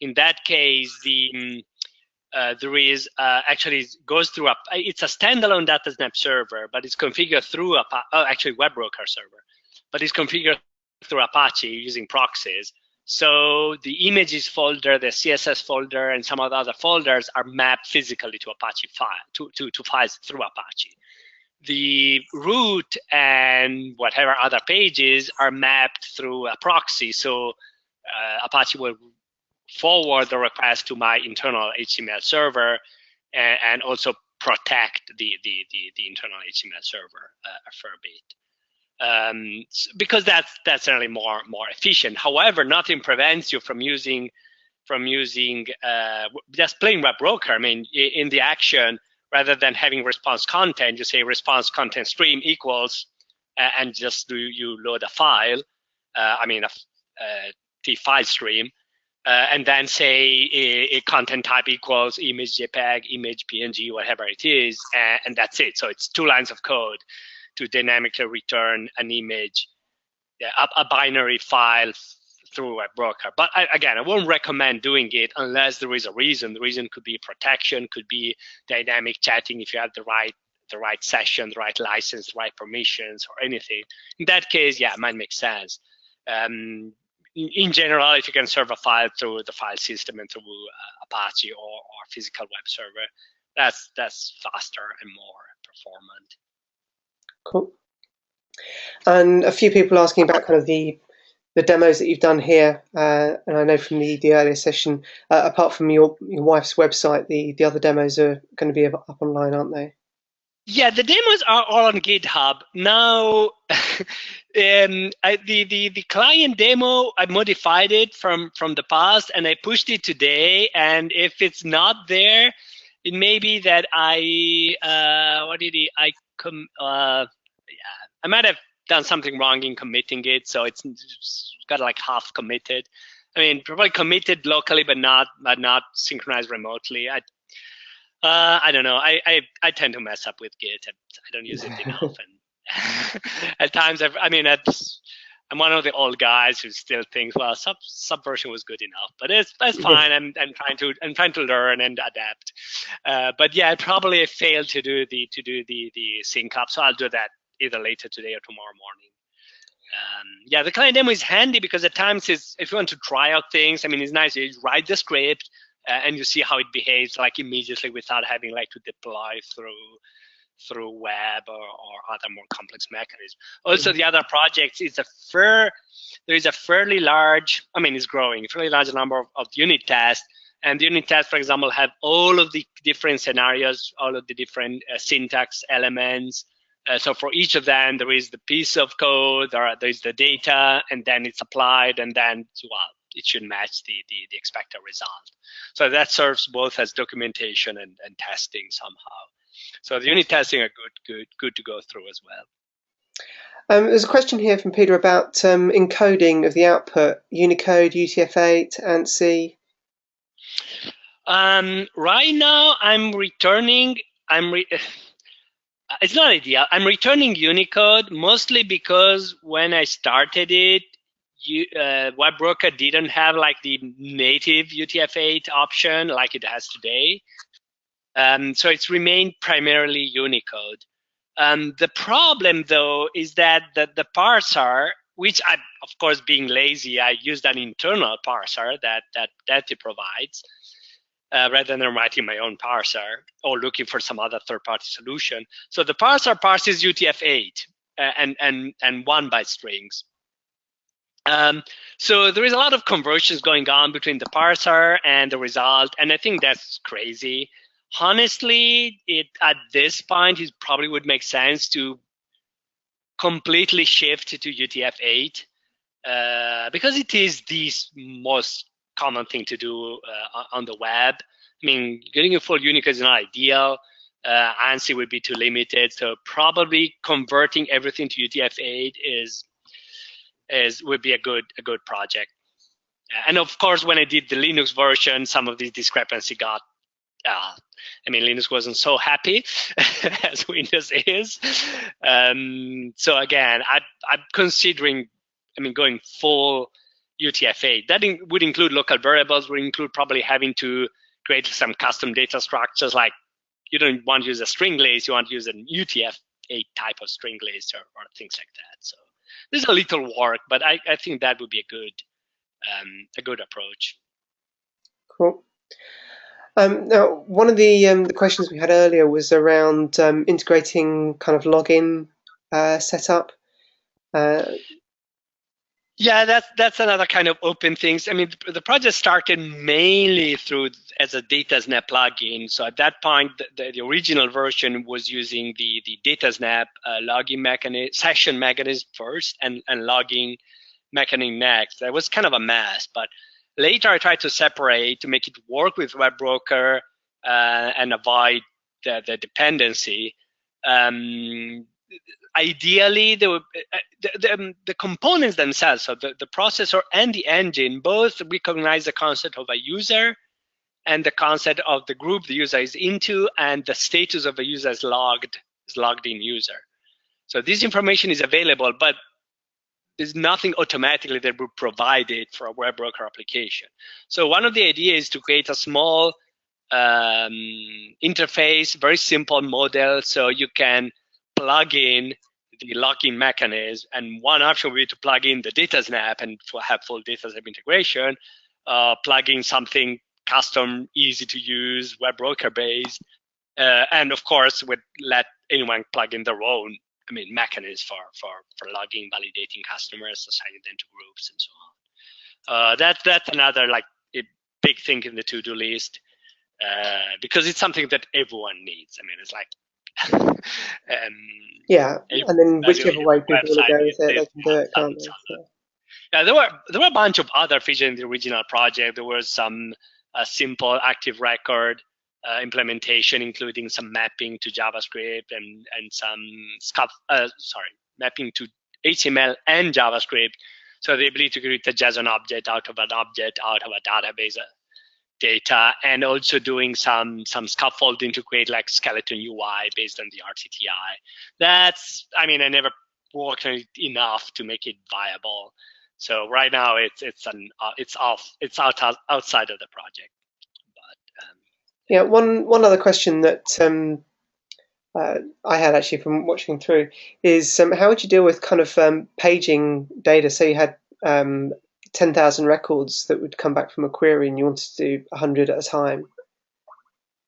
in that case, there is actually goes through it's a standalone datasnap server, but it's configured through WebBroker server, but it's configured through Apache using proxies. So the images folder, the CSS folder, and some of the other folders are mapped physically to Apache to files through Apache. The root and whatever other pages are mapped through a proxy. So Apache will forward the request to my internal HTML server and also protect the internal HTML server a fair bit, because that's certainly more efficient. However, nothing prevents you from using just plain WebBroker. I mean, in the action, rather than having response content, you say response content stream equals, and just you load a file. The file stream. And then say a content type equals image JPEG, image PNG, whatever it is, and that's it. So it's 2 lines of code to dynamically return an image, a binary file through WebBroker. But again, I won't recommend doing it unless there is a reason. The reason could be protection, could be dynamic chatting if you have the right session, the right license, the right permissions, or anything. In that case, yeah, it might make sense. In general, if you can serve a file through the file system and through Apache or physical web server, that's faster and more performant. Cool. And a few people asking about kind of the demos that you've done here, and I know from the earlier session, apart from your wife's website, the other demos are going to be up online, aren't they? Yeah, the demos are all on GitHub now. The client demo, I modified it from the past, and I pushed it today. And if it's not there, it may be that I might have done something wrong in committing it, so it's got like half committed. I mean, probably committed locally, but not synchronized remotely. I don't know. I tend to mess up with Git. I don't use it enough, and at times I'm one of the old guys who still thinks, well, Subversion was good enough, but that's fine. I'm trying to learn and adapt. But yeah, I probably failed to do the sync up, so I'll do that either later today or tomorrow morning. Yeah, the client demo is handy because at times if you want to try out things, I mean, it's nice. You write the script. And you see how it behaves like immediately without having like to deploy through web or other more complex mechanisms. Also, the other projects is there is a fairly large, I mean, it's growing, a fairly large number of unit tests. And the unit tests, for example, have all of the different scenarios, all of the different syntax elements. So for each of them, there is the piece of code, there is the data, and then it's applied, and then, well, it should match the expected result. So that serves both as documentation and testing somehow. So the unit testing are good to go through as well. There's a question here from Peter about encoding of the output, Unicode, UTF-8, ANSI. Right now, I'm returning. It's not ideal. I'm returning Unicode mostly because when I started it, WebBroker didn't have like the native UTF-8 option like it has today. So it's remained primarily Unicode. The problem, though, is that the parser, which I, of course, being lazy, I used an internal parser that Delphi provides, rather than writing my own parser or looking for some other third-party solution. So the parser parses UTF-8 and 1-byte strings. So there is a lot of conversions going on between the parser and the result, and I think that's crazy. Honestly, at this point, it probably would make sense to completely shift to UTF-8 because it is the most common thing to do on the web. I mean, getting a full Unicode is not ideal. ANSI would be too limited, so probably converting everything to UTF-8 would be a good project. And of course, when I did the Linux version, some of this discrepancy got. I mean, Linux wasn't so happy as Windows is. So again, I'm considering, going full UTF-8. That would include local variables, would include probably having to create some custom data structures, like you don't want to use a string list, you want to use an UTF-8 type of string list or things like that. So there's a little work, but I think that would be a good approach. Cool. Now, one of the questions we had earlier was around integrating kind of login setup. Yeah, that's another kind of open things. I mean, the project started mainly through as a datasnap plugin. So at that point, the original version was using the datasnap logging mechanism, session mechanism first, and logging mechanism next. That was kind of a mess, but later I tried to separate to make it work with WebBroker and avoid the dependency. Ideally, the components themselves, so the processor and the engine, both recognize the concept of a user and the concept of the group the user is into, and the status of the user is logged in user. So this information is available, but there's nothing automatically that will provide it for a WebBroker application. So one of the ideas is to create a small interface, very simple model, so you can plug in the login mechanism, and one option would be to plug in the datasnap and to have full datasnap integration, plug in something custom, easy to use, WebBroker based, and of course would let anyone plug in their own mechanism for logging, validating customers, assigning them to groups, and so on. That's another like a big thing in the to-do list, because it's something that everyone needs. It's like yeah, and then whichever way people want to go with it, they can do it, can't they? Yeah, there were a bunch of other features in the original project. There was some simple active record implementation, including some mapping to JavaScript and some mapping to HTML and JavaScript. So the ability to create a JSON object out of an object out of a database data, and also doing some scaffolding to create like skeleton UI based on the RTTI. That's, I never worked on it enough to make it viable. So right now it's outside of the project. But yeah, one other question that I had actually from watching through is how would you deal with kind of paging data? So you had 10,000 records that would come back from a query, and you wanted to do 100 at a time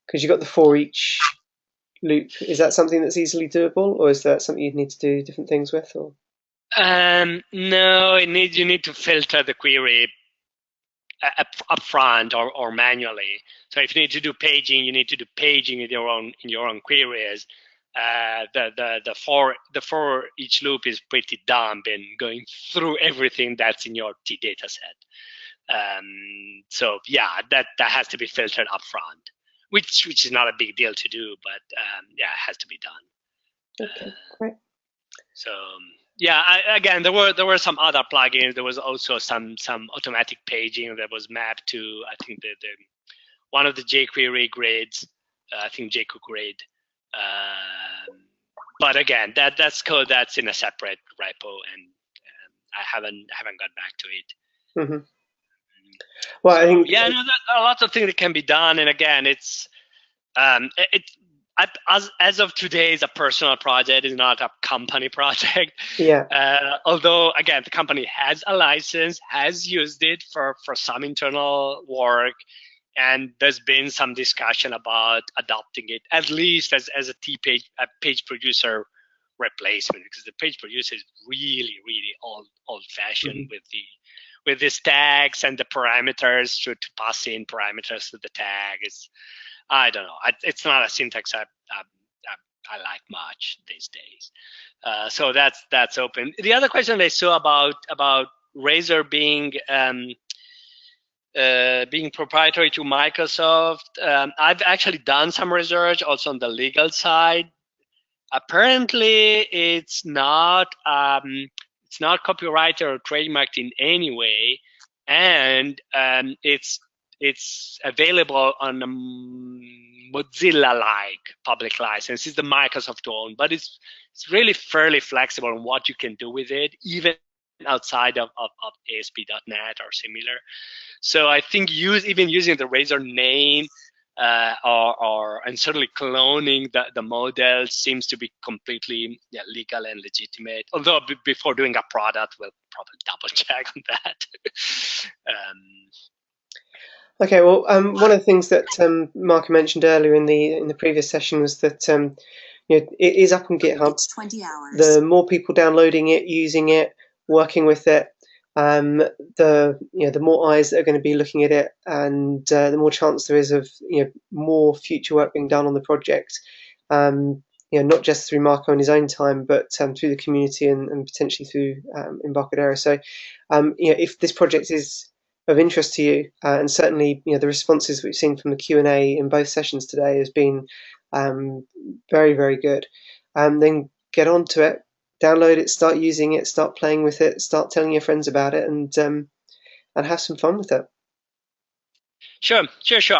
because you've got the for each loop. Is that something that's easily doable, or is that something you'd need to do different things with? Or no, you need to filter the query up front or manually. So if you need to do paging, you need to do paging in your own queries. The for each loop is pretty dumb and going through everything that's in your T data set. So yeah, that has to be filtered up front, which is not a big deal to do, but yeah, it has to be done. Okay, great. So yeah, again, there were some other plugins. There was also some automatic paging that was mapped to, I think, the one of the jQuery grids. I think jQuery grid. But again, that's code that's in a separate repo, and I haven't got back to it. Mm-hmm. Well, I think yeah, no, there are lots of things that can be done, and again, it's as of today, it's a personal project. It's not a company project. Yeah. Although again, the company has a license, has used it for some internal work. And there's been some discussion about adopting it, at least as a PageProducer replacement, because the PageProducer is really old-fashioned with these tags and the parameters to pass in parameters to the tag. I don't know. It's not a syntax I like much these days. So that's open. The other question I saw about Razor being proprietary to Microsoft. I've actually done some research also on the legal side. Apparently, it's not copyrighted or trademarked in any way, and it's available on a Mozilla-like public license. It's the Microsoft own, but it's really fairly flexible on what you can do with it, even outside of ASP.NET or similar. So I think even using the Razor name and certainly cloning the model seems to be completely legal and legitimate. Although before doing a product, we'll probably double check on that. Okay, well, one of the things that Marco mentioned earlier in the previous session was that it is up on GitHub. 20 hours. The more people downloading it, using it, working with it, the more eyes that are going to be looking at it, and the more chance there is of more future work being done on the project. Not just through Marco in his own time, but through the community and potentially through Embarcadero. So, if this project is of interest to you, and certainly the responses we've seen from the Q&A in both sessions today has been very, very good, then get onto it, download it, start using it, start playing with it, start telling your friends about it, and have some fun with it. Sure,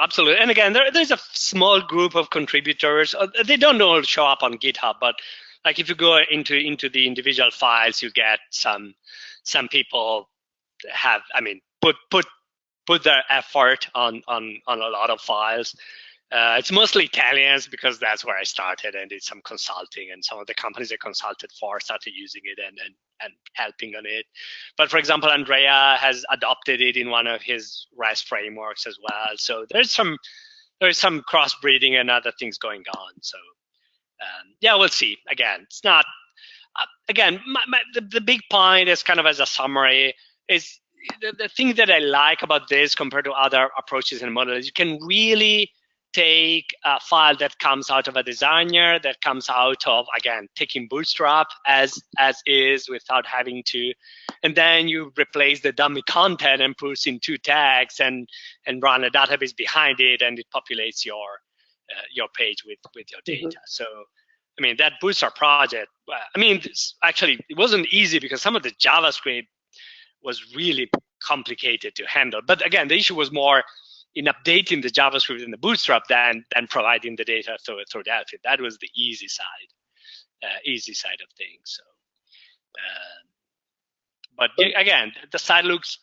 absolutely. And again, there's a small group of contributors. They don't all show up on GitHub, but like if you go into the individual files, you get some people have, put their effort on a lot of files. It's mostly Italians because that's where I started, and did some consulting, and some of the companies I consulted for started using it and helping on it. But for example, Andrea has adopted it in one of his REST frameworks as well. So there's some crossbreeding and other things going on. So yeah, we'll see. Again, it's not. Again, the big point is kind of as a summary is the thing that I like about this compared to other approaches and models. You can really take a file that comes out of a designer, that comes out of, again, taking Bootstrap as is without having to, and then you replace the dummy content and push in 2 tags and run a database behind it, and it populates your page with your data. Mm-hmm. So, I mean, that Bootstrap project, actually, it wasn't easy because some of the JavaScript was really complicated to handle. But again, the issue was more in updating the JavaScript in the Bootstrap than providing the data through Delphi. That was the easy side of things. So, but again, the site looks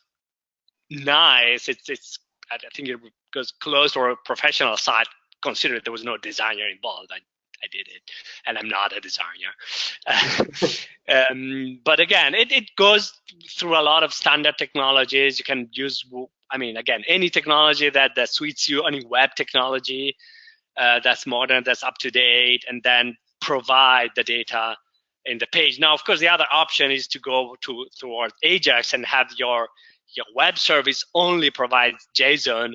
nice. I think it goes close to a professional site, considering there was no designer involved. I did it, and I'm not a designer. But again, it goes through a lot of standard technologies. You can use, again, any technology that suits you, any web technology that's modern, that's up to date, and then provide the data in the page. Now, of course, the other option is to go towards Ajax and have your web service only provide JSON,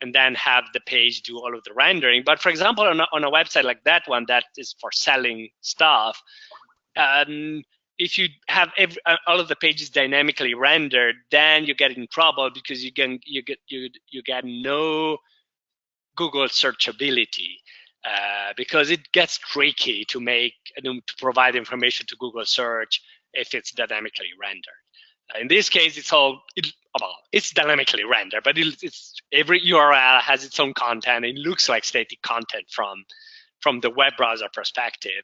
and then have the page do all of the rendering. But for example, on a website like that one that is for selling stuff, if you have all of the pages dynamically rendered, then you get in trouble because you get no Google searchability, because it gets tricky to provide information to Google search if it's dynamically rendered. In this case, it's dynamically rendered, but every URL has its own content. It looks like static content from the web browser perspective.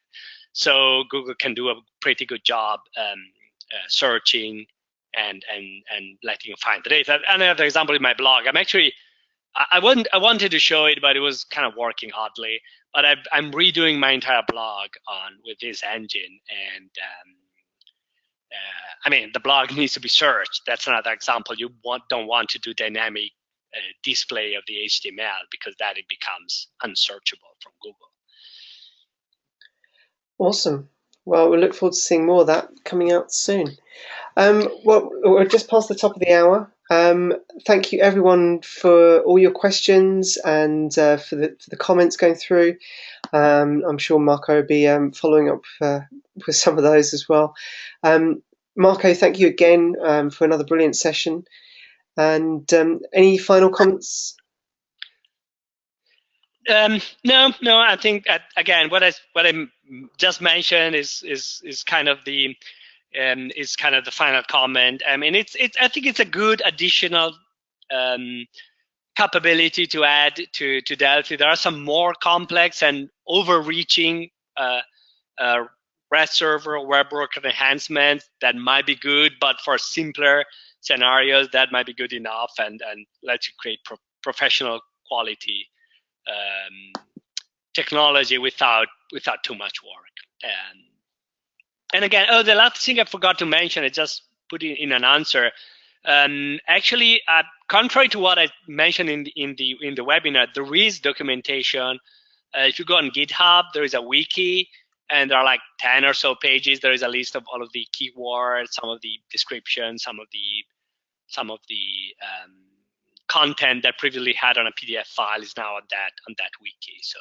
So Google can do a pretty good job searching and letting you find the data. Another example in my blog. I wanted to show it, but it was kind of working oddly. But I'm redoing my entire blog with this engine, and the blog needs to be searched. That's another example. You don't want to do dynamic display of the HTML because that it becomes unsearchable from Google. Awesome. Well, we look forward to seeing more of that coming out soon. Well, we're just past the top of the hour. Thank you, everyone, for all your questions and for the comments going through. I'm sure Marco will be following up with some of those as well. Marco, thank you again for another brilliant session. And any final comments? No. I think again, what I just mentioned is kind of the final comment. I think it's a good additional capability to add to Delphi. There are some more complex and overreaching REST server or WebBroker enhancements that might be good, but for simpler scenarios, that might be good enough and let you create professional quality technology without too much work. And again, the last thing I forgot to mention, I just put it in an answer. Actually, contrary to what I mentioned in the webinar, there is documentation. If you go on GitHub, there is a wiki, and there are like 10 or so pages. There is a list of all of the keywords, some of the descriptions, some of the some of the content that previously had on a PDF file is now on that wiki. So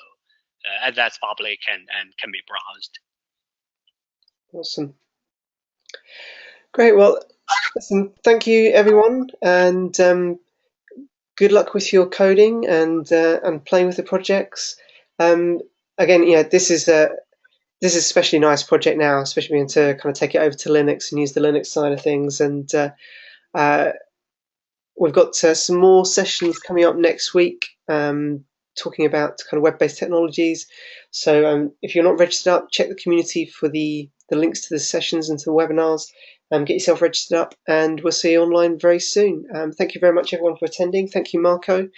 that's public and can be browsed. Awesome. Great. Well, listen, thank you, everyone, and good luck with your coding and playing with the projects. Again, this is a especially nice project now, especially being to kind of take it over to Linux and use the Linux side of things. And we've got some more sessions coming up next week, talking about kind of web-based technologies. So if you're not registered up, check the community for the links to the sessions and to the webinars. Get yourself registered up, and we'll see you online very soon. Thank you very much, everyone, for attending. Thank you, Marco.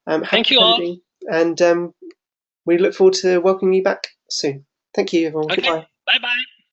Thank you all. And we look forward to welcoming you back soon. Thank you, everyone. Okay. Goodbye. Bye-bye.